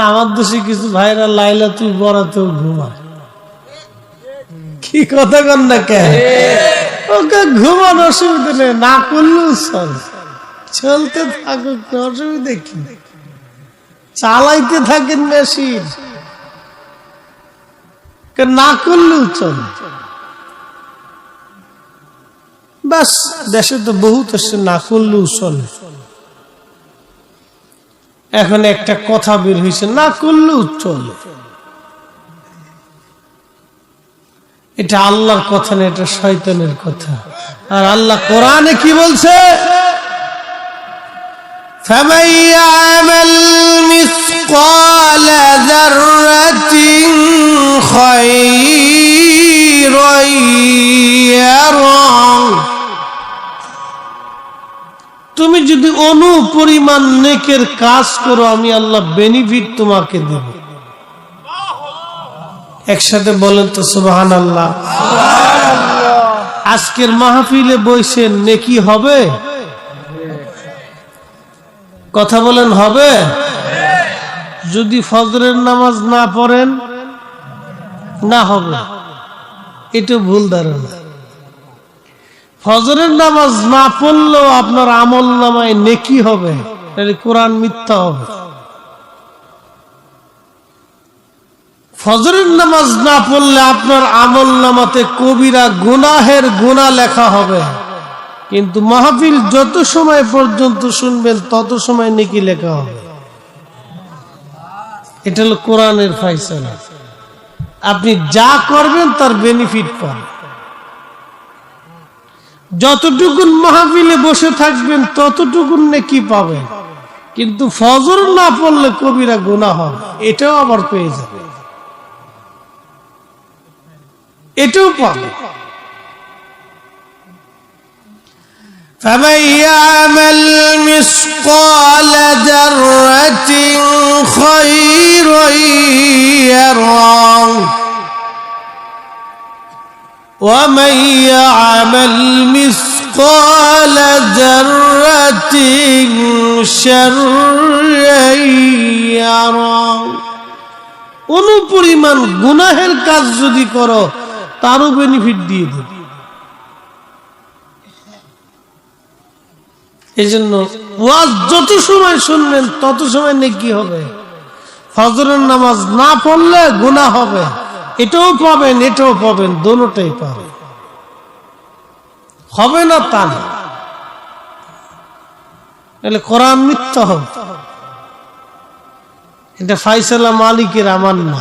আমার দেশে কিছু ভাইরা লাইলাতুল বরাতেও ঘুমায়। কি কথা কন না কে? ওকে ঘুমানো অসুবিধা নেই, না করলেও চলতে থাকুক, অসুবিধা কি? চালাইতে থাকেন মেশিন, না করলেও চলে। বাস দেশে তো বহুত আছে, না করলেও চলে। এখন একটা কথা বের হয়েছে, না করলেও চলে। এটা আল্লাহর কথা না, এটা শয়তানের কথা। আর আল্লাহ কোরআনে কি বলছে? فَمَن يَعْمَلْ مِثْقَالَ ذَرَّةٍ خَيْرًا يَرَهُ। তুমি যদি অনুপরিমাণ নেকের কাজ করো, আমি আল্লাহ বেনিফিট তোমাকে দেব। একসাথে বলেন তো সুবহানাল্লাহ। আজকের মাহফিলে বসে নেকি হবে? কথা বলেন হবে? যদি ফজরের নামাজ না পড়েন না হবে, এটা ভুল ধারণা। ফজরের নামাজ না পড়লেও আপনার আমল নামায় নেকি হবে, তাহলে কোরআন মিথ্যা হবে। ফজরের নামাজ না পড়লে আপনার আমল নামাতে কবিরা গুনাহের গুনাহ লেখা হবে, কিন্তু মাহফিল যত সময় পর্যন্ত শুনবেন তত সময় নেকি লেখা হবে। এটা হলো কোরআনের ফায়সালা। আপনি যা করবেন তার বেনিফিট পাবেন। যতটুকুন মাহফিলে বসে থাকবেন ততটুকুন নেকি পাবেন, কিন্তু ফজর না পড়লে কবিরা গুনাহ হবে, এটাও আবার পেয়ে যাবে, এটাও পাবে। فَمَن يَعْمَلْ مِثْقَالَ ذَرَّةٍ خَيْرًا يَرَهُ وَمَن يَعْمَلْ مِثْقَالَ ذَرَّةٍ شَرًّا يَرَهُ। অনুপরিমাণ গুনাহের কাজ যদি করো তারও বেনিফিট দিয়ে দেবে। এই জন্য ওয়াজ যত সময় শুনবেন তত সময় নেকি হবে। ফজরের নামাজ না পড়লে গুনাহ হবে, এটাও পাবেন এটাও পাবেন, দোনোটাই পাবেন। হবে না তা না, তাহলে কোরআন মিথ্যা হবে। এটা ফায়সালা মালিকের, আমার না।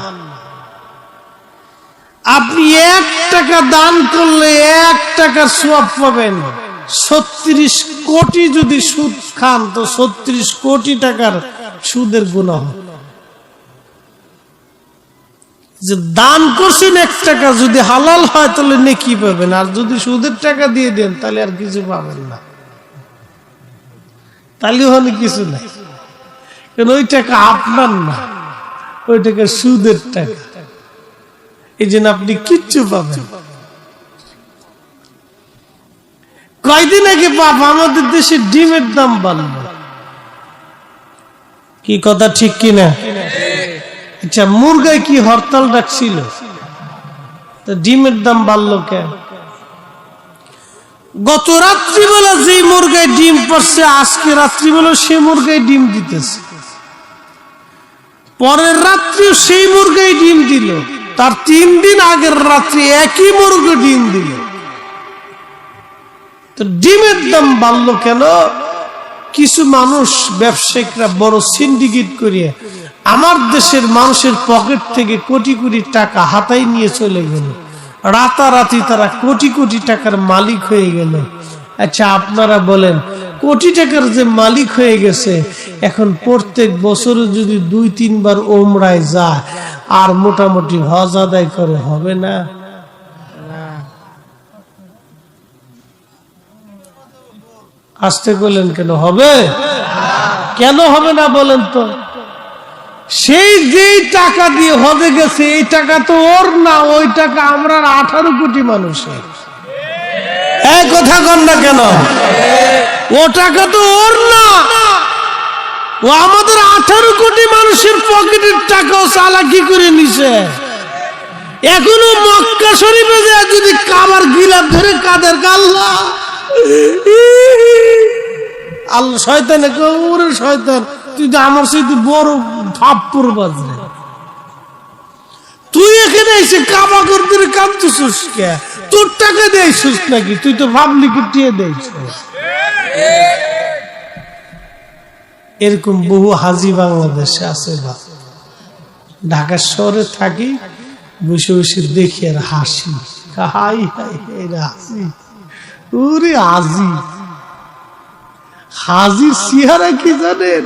আপনি 1 টাকা দান করলে 1 টাকার সওয়াব পাবেন। 36 কোটি যদি সুদ খান তো 36 কোটি টাকার সুদের গুনাহ। যে দান করছেন 1 টাকা যদি হালাল হয় তাহলে নেকি পাবেন, আর যদি সুদের টাকা দিয়ে দেন তাহলে আর কিছু পাবেন না। তাহলে হলে কিছু নাই, কারণ ওই টাকা আপনার না, ওই টাকা সুদের টাকা। এই জন্য আপনি কিচ্ছু পাবেন। কয়দিন আগে বাপ আমাদের দেশে ডিমের দাম বাড়ল, কি কথা ঠিক কিনা? আচ্ছা, মুরগায় কি হরতাল ডাকছিল? ডিমের দাম বাড়লো কেন? গত রাত্রিবেলা যে মুরগায় ডিম পারছে আজকে রাত্রিবেলা সে মুরগায় ডিম দিতেছে, পরের রাত্রিও সেই মুরগায় ডিম দিল, তার 3 দিন আগের রাত্রি একই মুরগি ডিম দিল। তো ডিমের দাম বাড়লো কেন? কিছু মানুষ ব্যবসায়িকরা বড় সিন্ডিকেট করিয়ে আমার দেশের মানুষের পকেট থেকে কোটি কোটি টাকা হাতায় নিয়ে চলে গেল। রাতারাতি তারা কোটি কোটি টাকার মালিক হয়ে গেল। আচ্ছা, আপনারা বলেন কোটি টাকার যে মালিক হয়ে গেছে, এখন প্রত্যেক বছরে যদি 2-3 বার ওমরায় যায় আর মোটামুটি হজ আদায় করে, হবে না? আসতে বললেন কেন? হবে? কেন হবে না বলেন তো? সেই যেই টাকা দিয়ে হজে গেছে, এই টাকা তো ওর না, ওই টাকা আমরা 18 কোটি মানুষের। এই কথা কন না কেন? ও টাকা তো ওর না, ও আমাদের 18 কোটি মানুষের পকেটের টাকাও চালাকি করে নিছে। এখনো মক্কা শরীফে যায় যদি কাবার গিলাফ ধরে কাদের আল্লাহ আল্লাহ, শয়তানে ওরে শয়তান, তুই তো আমার সাথে বড় ভাবপুর বাজরে, তুই এখানে এসে কাবা করতে কাঁদতেছিস কে? তোর টাকা দিয়েছিস নাকি? তুই তো ভাবলি কি টিয়ে দিয়েছিস? এরকম বহু হাজি বাংলাদেশে আছে। ঢাকা শহরে থাকি, বসে বসে দেখি আর হাসি, হাই হাই হাসি। ওরে হাজি, হাজির চেহারা কি জানেন?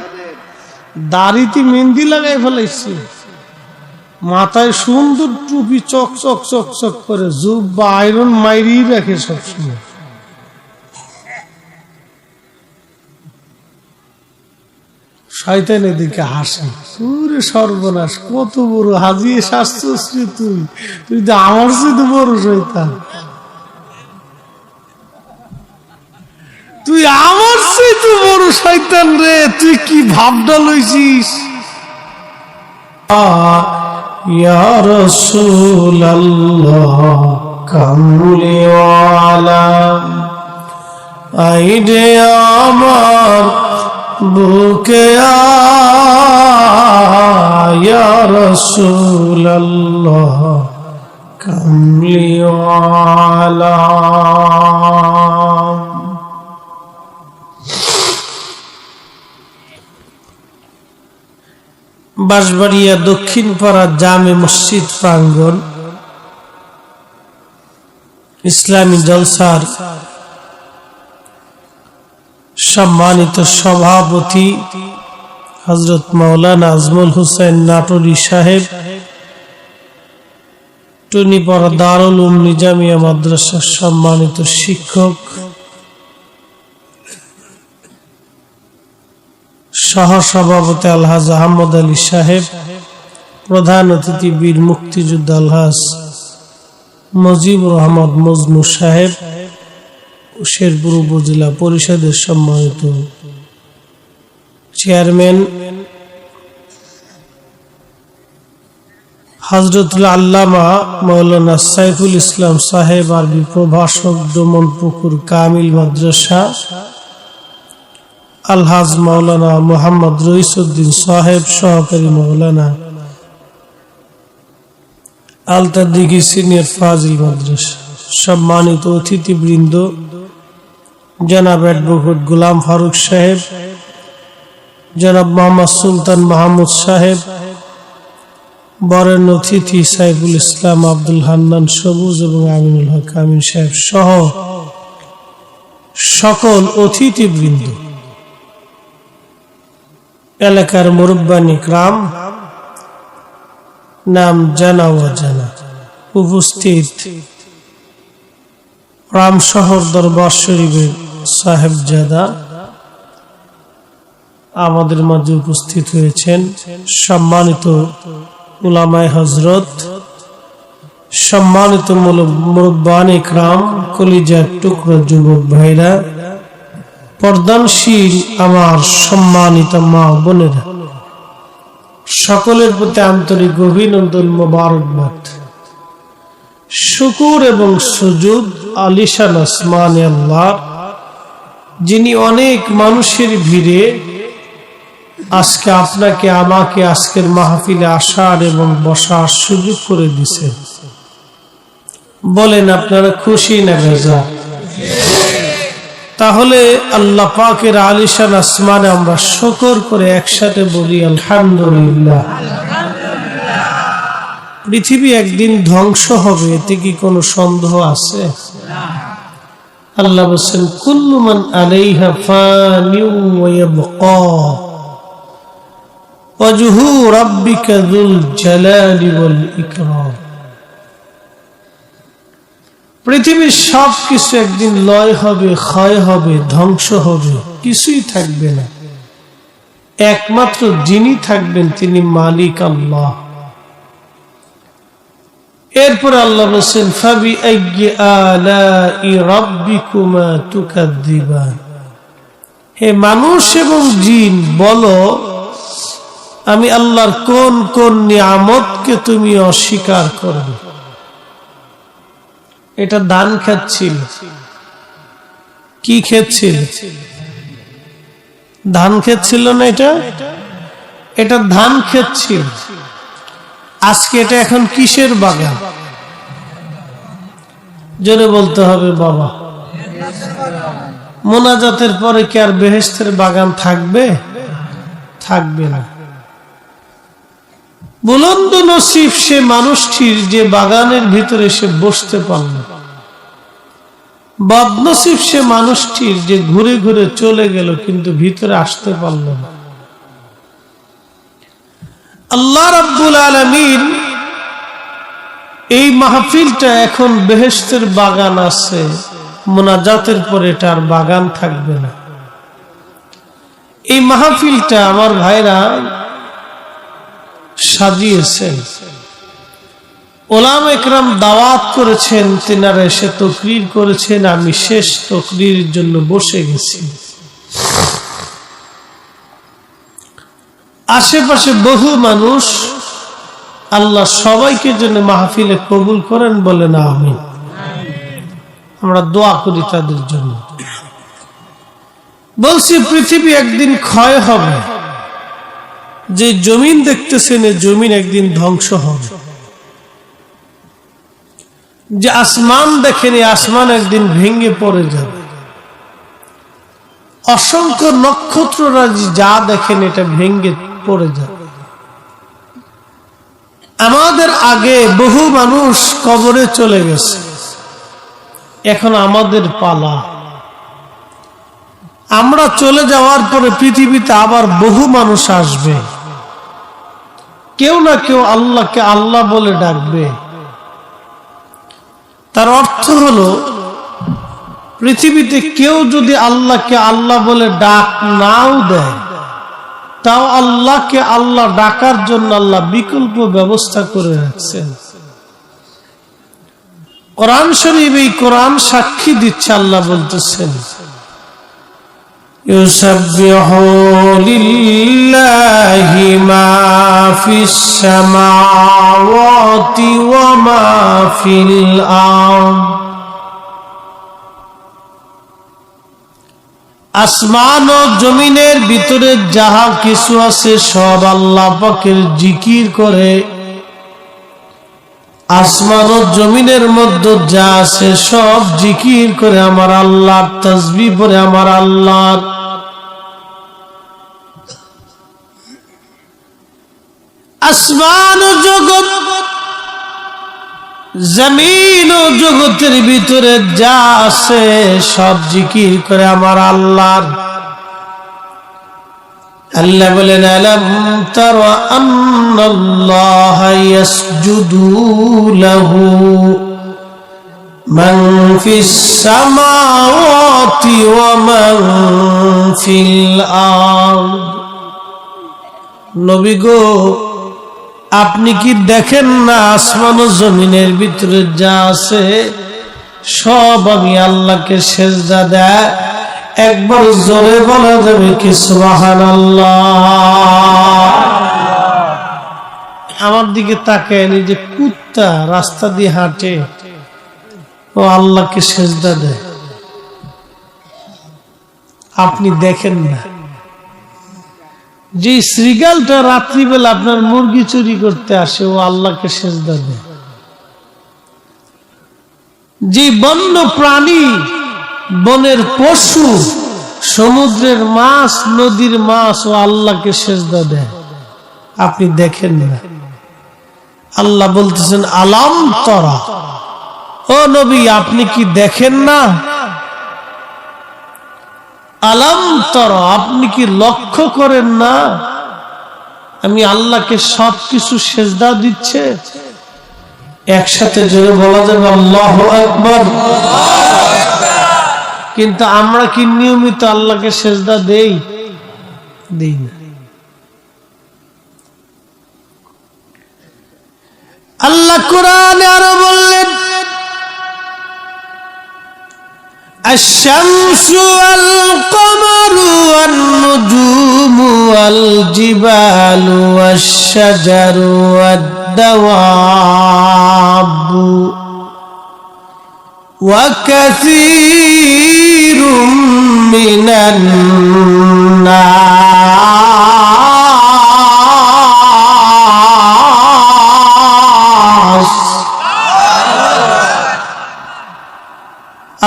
দাড়িতে মেহেন্দি লাগাই ফেলাইছে, মাথায় সুন্দর টুপি, চক চক চক চক করে, জুব্বা আয়রন মাইরি রাখে সবসময়। শয়তানের দিকে হাসে, পুরে সর্বনাশ, কত বড় হাজি শাস্ত্রশ্রী তুই, তুই তো আমার সাথে বড় শয়তান, তুই আমার সাথে বড় শয়তান রে, তুই কি ভাবনা লইছিস? ইয়া রাসূলুল্লাহ কামলিওয়ালা, আইডে আমার বুকে ইয়া রাসূলুল্লাহ কামলিওয়ালা। বাঁশবাড়িয়া দক্ষিণ পাড়া জামে মসজিদ প্রাঙ্গণ, ইসলামী জলসার সম্মানিত সভাপতি হযরত মাওলানা আজমল হোসেন নাটোরী সাহেব, টুনিপাড়া দারুল উলুম নিজামিয়া মাদ্রাসার সম্মানিত শিক্ষক, সহসভাপতি আলহাজ আহমদ আলী সাহেব, প্রধান অতিথি বীর মুক্তিযোদ্ধা আলহাজ মুজিবুর রহমান মজনু সাহেব, শেরপুর উপজেলা পরিষদের সম্মানিত চেয়ারম্যান হযরতুল আল্লামা মাওলানা সাইফুল ইসলাম সাহেব, আরবি প্রভাষক, ডোমনপুকুর কামিল মাদ্রাসা, আলহাজ মাওলানা মোহাম্মদ রইসউদ্দিন সাহেব, সহকারী মাওলানা আলতাদিঘি সিনিয়র ফাজিল মাদ্রাসা, সম্মানিত অতিথিবৃন্দ, জনাব অ্যাডভোকেট গোলাম ফারুক সাহেব, জনাব মোহাম্মদ সুলতান মাহমুদ সাহেব, বরেণ্য অতিথি সাইফুল ইসলাম, আব্দুল হান্নান সবুজ এবং আমিনুল হক আমিন সাহেব সহ সকল অতিথিবৃন্দ, এলাকার মুরব্বানি کرام, নাম জানা অজানা উপস্থিত রামশহর দরবার শরীফের সাহেবজাদা, আমাদের মাঝে উপস্থিত হয়েছেন সম্মানিত উলামায়ে হযরত, সম্মানিত মুরব্বানি کرام, কলিজার টুকরা যুবক ভাইরা, পর্দানশীল আমার সম্মানিত মা বোনেরা, সকলের প্রতি আন্তরিক অভিনন্দন, মোবারকবাদ, শুকর এবং সুজুদ আলিশান আসমানে আল্লাহ, যিনি অনেক মানুষের ভিড়ে আজকে আপনাকে আমাকে আজকের মাহফিলে আসার এবং বসার সুযোগ করে দিয়েছেন। বলেন আপনারা খুশি না বেজার? তাহলে আল্লাহ পাকের আলিশান আসমানে আমরা শুকর করে একসাথে বলি আলহামদুলিল্লাহ। পৃথিবী একদিন ধ্বংস হবে, এতে কি কোনো সন্দেহ আছে? আল্লাহ বলেন কুল্লু মান আলাইহা ফানিউ ওয়া ইয়াবকা ওয়াজহু রাব্বিকা যুল জালালি ওয়াল ইকরাম। পৃথিবীর সব কিছু একদিন লয় হবে, ক্ষয় হবে, ধ্বংস হবে, কিছুই থাকবে না। একমাত্র যিনি থাকবেন তিনি মালিক আল্লাহ। এরপর আল্লাহ বলেন ফাবি আইয়ি আলাই রাব্বিকুমা তুকাযযিবান। হে মানুষ এবং জিন, বলো আমি আল্লাহর কোন কোন নিয়ামতকে তুমি অস্বীকার করবে? এটা ধান খাচ্ছিল। কি খেচ্ছিল? ধান খেচ্ছিল না? এটা ধান খেচ্ছিল। আজকে এটা এখন কিসের বাগান? জোরে বলতে হবে বাবা। মোনাজাতের পরে কি আর বেহেশতের বাগান থাকবে? থাকবে না। বুলন্দ নসিব সে মানুষটির যে বাগানের ভিতরে সে বসতে পারল। বদনসিব সে মানুষটির যে ঘুরে ঘুরে চলে গেল কিন্তু ভিতরে আসতে পারল না। আল্লাহ রাব্বুল আলামিন এই মাহফিলটা এখন বেহেশতের বাগান আছে, মোনাজাতের পরে এটার বাগান থাকবে না। এই মাহফিলটা আমার ভাইরা সাজিয়েছেন, ওলামা ইকরাম দাওয়াত করেছেন, তিনারা এসে তাকরীর করেছেন, আমি শেষ তাকরীরের জন্য বসে গেছি। আশেপাশে বহু মানুষ। আল্লাহ সবাইকে যেন মাহফিলে কবুল করেন, বলেন আমিন। আমরা দোয়া করি তাদের জন্য। বলছি পৃথিবী একদিন ক্ষয় হবে। যে জমিন দেখতেছেন এই জমিন একদিন ধ্বংস হবে। যে আসমান দেখেন এই আসমান একদিন ভেঙে পড়ে যাবে। অসংখ্য নক্ষত্ররাজি যা দেখেন এটা ভেঙে পড়ে যাবে। আমাদের আগে বহু মানুষ কবরে চলে গেছে, এখন আমাদের পালা। আমরা চলে যাওয়ার পরে পৃথিবীতে আবার বহু মানুষ আসবে। কেউ না কেউ আল্লাহকে আল্লাহ বলে ডাকবে। তার অর্থ হলো পৃথিবীতে কেউ যদি আল্লাহকে আল্লাহ বলে ডাক নাও দেয়, তাও আল্লাহকে আল্লাহ ডাকার জন্য আল্লাহ বিকল্প ব্যবস্থা করে রাখছেন। কোরআন শরীফ এই কোরআন সাক্ষী দিচ্ছে। আল্লাহ বলতেছেন ইউসাব্বিহু লিল্লাহি মা ফিস সামাওয়াতি ওয়া মা ফিল আরদ। আসমান ও জমিনের ভিতরে যাহা কিছু আছে সব আল্লাহ পাকের জিকির করে। আসমান ও জমিনের মধ্যে যা আছে সব জিকির করে আমার আল্লাহ, তাসবিহ পড়ে আমার আল্লাহ। আসমান ও জগৎ, জমিন ও জগতের ভিতরে যা আছে সব জিকির করে আমার আল্লাহ। আল্লাহ বলেন আলাম তারা আন্নাল্লাহা ইয়াসজুদু লাহু মান ফিস সামাওয়াতি ওয়া মান ফিল আরদ। নবী গো, আপনি কি দেখেন না আসমান ও জমিনের ভিতরে যা আছে সব আমি আল্লাহকে সেজদা দেয়। একবার জোরে বলা যাবে কি সুবহানাল্লাহ? আমার দিকে তাকায়, যে কুত্তা রাস্তা দিয়ে হাঁটে ও আল্লাহকে সেজদা দেয়, আপনি দেখেন না? যে শ্রীগালটা রাত্রিবেলা আপনার মুরগি চুরি করতে আসে ও আল্লাহকে সেজদা দেয়। যে বন্য প্রাণী, বনের পশু, সমুদ্রের মাছ, নদীর মাছ ও আল্লাহকে সেজদা দেয়, আপনি দেখেন না? আল্লাহ বলতেছেন আলাম তরা, ও নবী আপনি কি দেখেন না আলাম তারা, আপনি কি লক্ষ্য করেন না আমি আল্লাহকে সবকিছু সেজদা দিচ্ছে? একসাথে জোরে বলা যাবে আল্লাহু আকবার। কিন্তু আমরা কি নিয়মিত আল্লাহকে সেজদা দেই? দেই না। আল্লাহ কোরআনে আরো বললেন, আশ-শামসু ওয়াল কমারু ওয়ান নুজুমু ওয়াল জিবালু ওয়াশ-শাজারু ওয়াদ-দাওয়াবু ওয়া কাসীরুম মিনান নাস।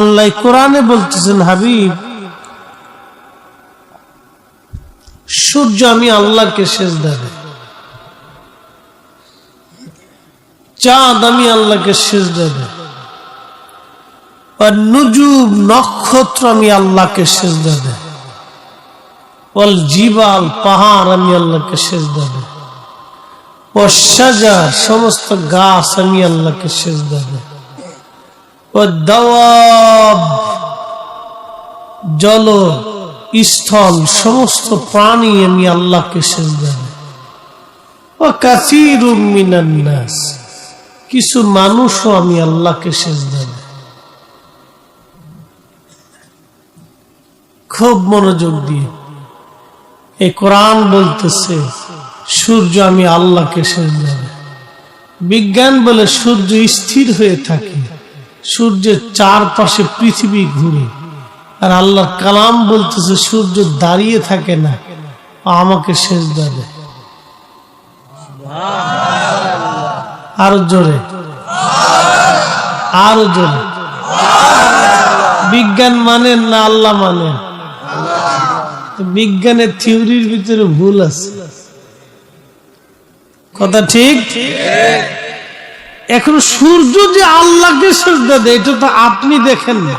আল্লাহ কোরআনে বলতেছেন, হাবিব, সূর্য আমি আল্লাহকে সেজদা দেই, চাঁদ আমি আল্লাহকে সেজদা দেই, আর নুজুম নক্ষত্র আমি আল্লাহকে সেজদা দেই, ওয়াল জিবাল পাহাড় আমি আল্লাহকে সেজদা দেই, ওয়াশ শাজার সমস্ত গাছ আমি আল্লাহকে সেজদা দেই, ওয়াদ-দাওয়াব জল স্থল সমস্ত প্রাণী আমি আল্লাহকে সেজদা দেই, ওয়া কাসীরুম মিনান নাস কিছু মানুষও আমি আল্লাহকে সেজদা দেই। খুব মনোযোগ দিয়ে এই কোরআন বলতেছে সূর্য আমি আল্লাহকে সেজদা দেই। বিজ্ঞান বলে সূর্য স্থির হয়ে থাকে, সূর্যের চারপাশে পৃথিবী ঘুরে, আর আল্লাহর কালাম বলতেছে সূর্য দাঁড়িয়ে থাকে না, আমাকে সেজদা দেয়। আরো জোরে, আরো জোরে। বিজ্ঞান মানেন না আল্লাহ মানেন? বিজ্ঞানের থিওরির ভিতরে ভুল আছে, কথা ঠিক? এখন সূর্য যে আল্লাহকে সেজদা দেয় এটা তো আপনি দেখেন না,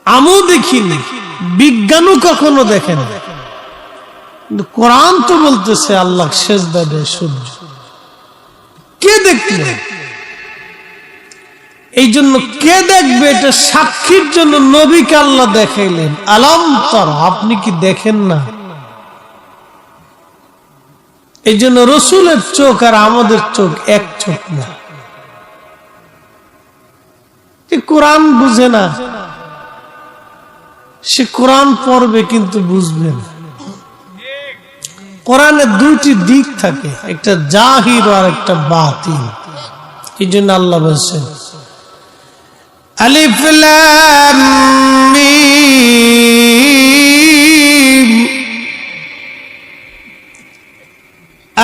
আমিও দেখিনি, বিজ্ঞানও কখনো দেখেন না, কিন্তু কোরআন তো বলতেছে আল্লাহ সেজদা দেয় সূর্য। কে দেখবে? এই জন্য কে দেখবে এটা সাক্ষীর জন্য নবীকে আল্লাহ দেখাইলেন, আলাম তারা, আপনি কি দেখেন না? এই জন্য রসুলের চোখ আর আমাদের চোখ এক চোখ না। কোরআন বুঝে না, সে কোরআন পড়বে কিন্তু বুঝবে না। কোরআনের দুইটি দিক থাকে, একটা জাহির আর একটা বাতিন। এই জন্য আল্লাহ বলছেন আলিফ লাম মিম,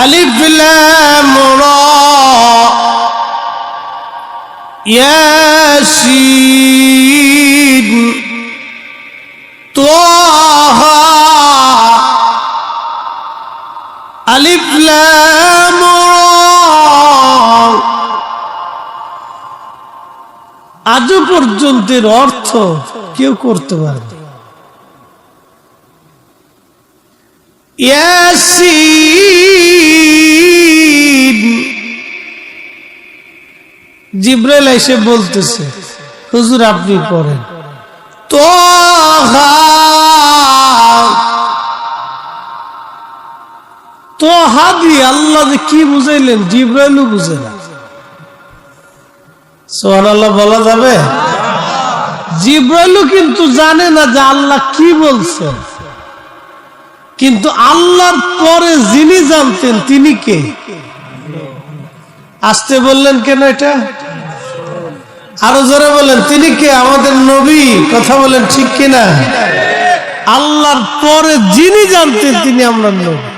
আলিফ লাম রা ইয়াসিন তাহা, আলিফ লাম রা। আজও পর্যন্ত এর অর্থ কেউ করতে পারে। ইয়াসিন, জিবরাইল এসে বলতেছে হুজুর আপনি পড়েন। তাহা, তাহা দিয়ে আল্লাহ যে কি বুঝাইলেন জিবরাইলও বুঝে না। সুবহানাল্লাহ বলা যাবে? জিবরাইলও কিন্তু জানে না যে আল্লাহ কি বলছেন, কিন্তু আল্লাহর পরে যিনি জানতেন তিনি কে? আসতে বললেন কেন এটা? আরো জোরে বলেন, তিনি কে? আমাদের নবী। কথা বলেন ঠিক কিনা? আল্লাহর পরে যিনি জানতেন তিনি আমরা নবী।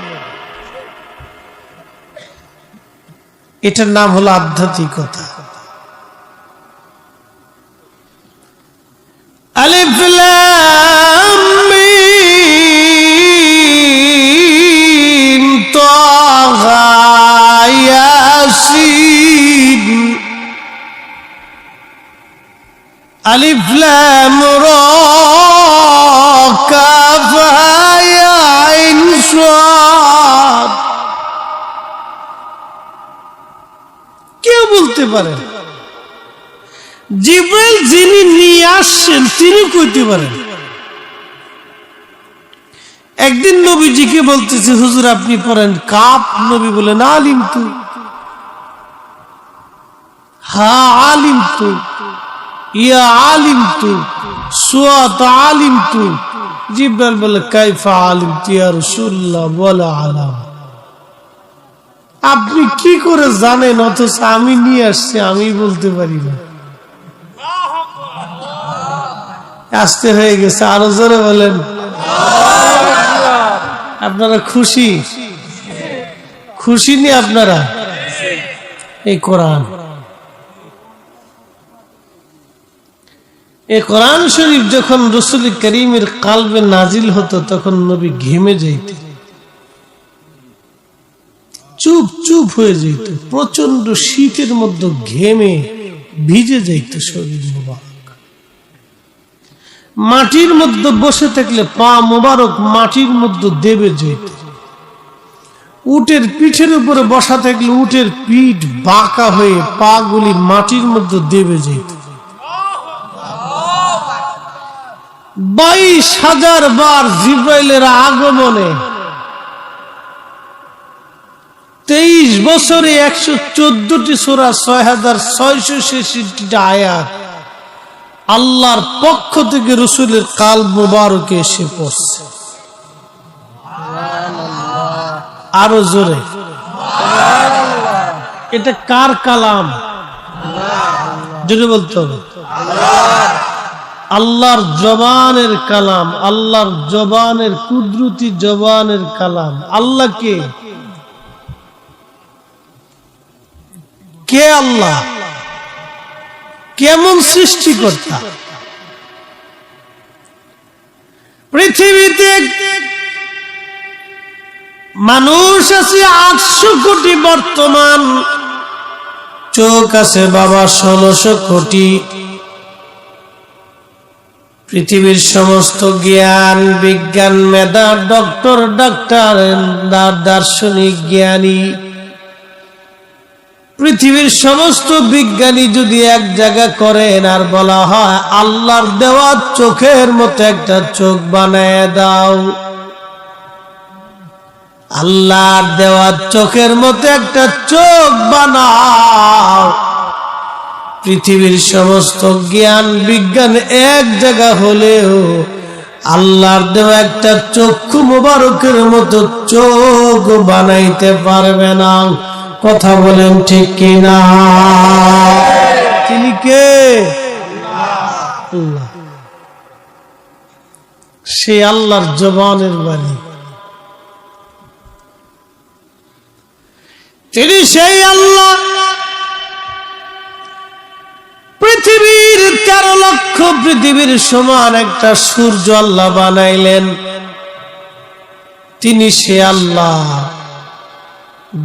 এটার নাম হলো আধ্যাত্মিকতা। আলিফ লাম মিম তাহা ইয়াসিন, আলিফ লাম রা বলতে পারেন, জিবরাইল যিনি নিয়ে আসছেন তিনি কইতে পারেন। একদিন নবীজিকে বলতেছে, হুজুর আপনি পড়েন কাপ। নবী বলেন আলিম তু, হা আলিম তু, ইয়া আলিম তু, সুয়াত আলিম তু। জিবরাইল বলে কাইফা আলিম তু ইয়া রাসূলুল্লাহ, বলা আলাম। আপনি কি করে জানেন অথচ আমি নিয়ে আসছি, আমি বলতে পারি না। আসতে হয়ে গেছে, আরো জোরে বলেন। আপনারা খুশি? খুশি নি আপনারা? এই কোরআন, এই কোরআন শরীফ যখন রাসূল করিমের কালবে নাজিল হতো তখন নবী ঘেমে যাইতেন, চুপ চুপ হয়ে যেত, প্রচন্ড শীতের মধ্যে ঘেমে ভিজে যাইত শরীর মোবারক। মাটির মধ্যে বসে থাকলে পা মোবারক মাটির মধ্যে দেবে যেত। উটের পিঠের উপরে বসা থাকলে উটের পিঠ বাঁকা হয়ে পা গুলি মাটির মধ্যে দেবে যেত। 22,000 বার জিবরাইলের আগমনে 23 বছরে 114টি সূরা, 6666টা আয়াত আল্লাহর পক্ষ থেকে রাসূলের কালব মুবারকে এসে পড়ছে। আরো জোরে, এটা কার কালাম? জোরে বলতে হবে। আল্লাহর জবানের কালাম, আল্লাহর জবানের কুদরতি জবানের কালাম। আল্লাহ কে আল্লাহ? কেমন সৃষ্টিকর্তা? পৃথিবীতে মানুষ আছে 800 কোটি, বর্তমান চোখ আছে বাবা 1600 কোটি। পৃথিবীর সমস্ত জ্ঞান বিজ্ঞান মেধা, ডক্টর দার্শনিক জ্ঞানী, পৃথিবীর সমস্ত বিজ্ঞানী যদি এক জায়গা করেন আর বলা হয় আল্লাহর দেওয়া চোখের মতো একটা চোখ বানায় দাও, আল্লাহর দেওয়া চোখের মতো একটা চোখ বানাও, পৃথিবীর সমস্ত জ্ঞান বিজ্ঞান এক জায়গা হলেও আল্লাহর দেওয়া একটা চক্ষু মোবারকের মতো চোখ বানাইতে পারবে না। কথা বলেন ঠিক কিনা? তিনি কে? আল্লাহ। সে আল্লাহর জবানের বাণী, তিনি সেই আল্লাহ। পৃথিবীর 13 লক্ষ পৃথিবীর সমান একটা সূর্য আল্লাহ বানাইলেন। তিনি সে আল্লাহ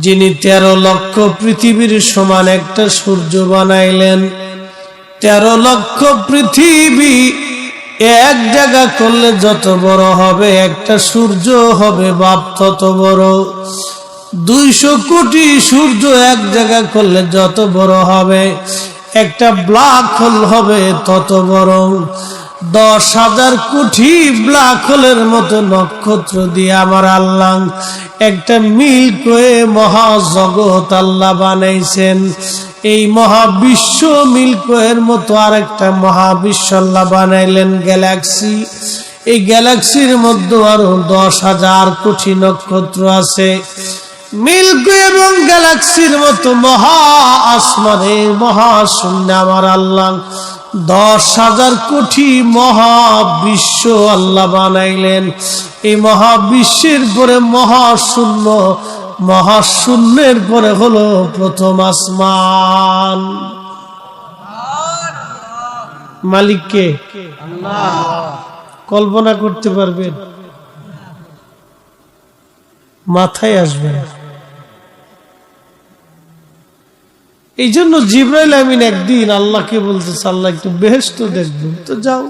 যিনি 13 লক্ষ পৃথিবীর সমান একটা সূর্য বানাইলেন। 13 লক্ষ পৃথিবী এক জায়গা করলে যত বড় হবে একটা সূর্য হবে বাপ তত বড়। 200 কোটি সূর্য এক জায়গা করলে যত বড় হবে একটা ব্ল্যাক হোল হবে তত বড়। 10,000 কোটি ব্ল্যাক হোলের মতো নক্ষত্র দিয়ে আমার আল্লাহ একটা মিল্কওয়ে মহাজগৎ আল্লাহ বানাইছেন। এই মহাবিশ্ব মিল্কওয়ের মতো আরেকটা মহাবিশ্ব আল্লাহ বানাইলেন, গ্যালাক্সি। এই গ্যালাক্সির মধ্যে আরো 10,000 কোটি নক্ষত্র আছে। মিল্কওয়ে এবং গ্যালাক্সির মতো মহা আসমানে মহাশূন্য আমার আল্লাহ 10,000 কোটি মহাবিশ্ব আল্লাহ বানাইলেন। এই মহাবিশ্বের পরে মহাশূন্য, মহাশূন্যের পরে হলো প্রথম আসমান। মালিক কে? আল্লাহ। কল্পনা করতে পারবেন? মাথায় আসবে না। এই জন্য জিবরাইল আমিন একদিন আল্লাহকে বলতেছে, আল্লাহ একটু বেহেশত দেখবো। তো যাও।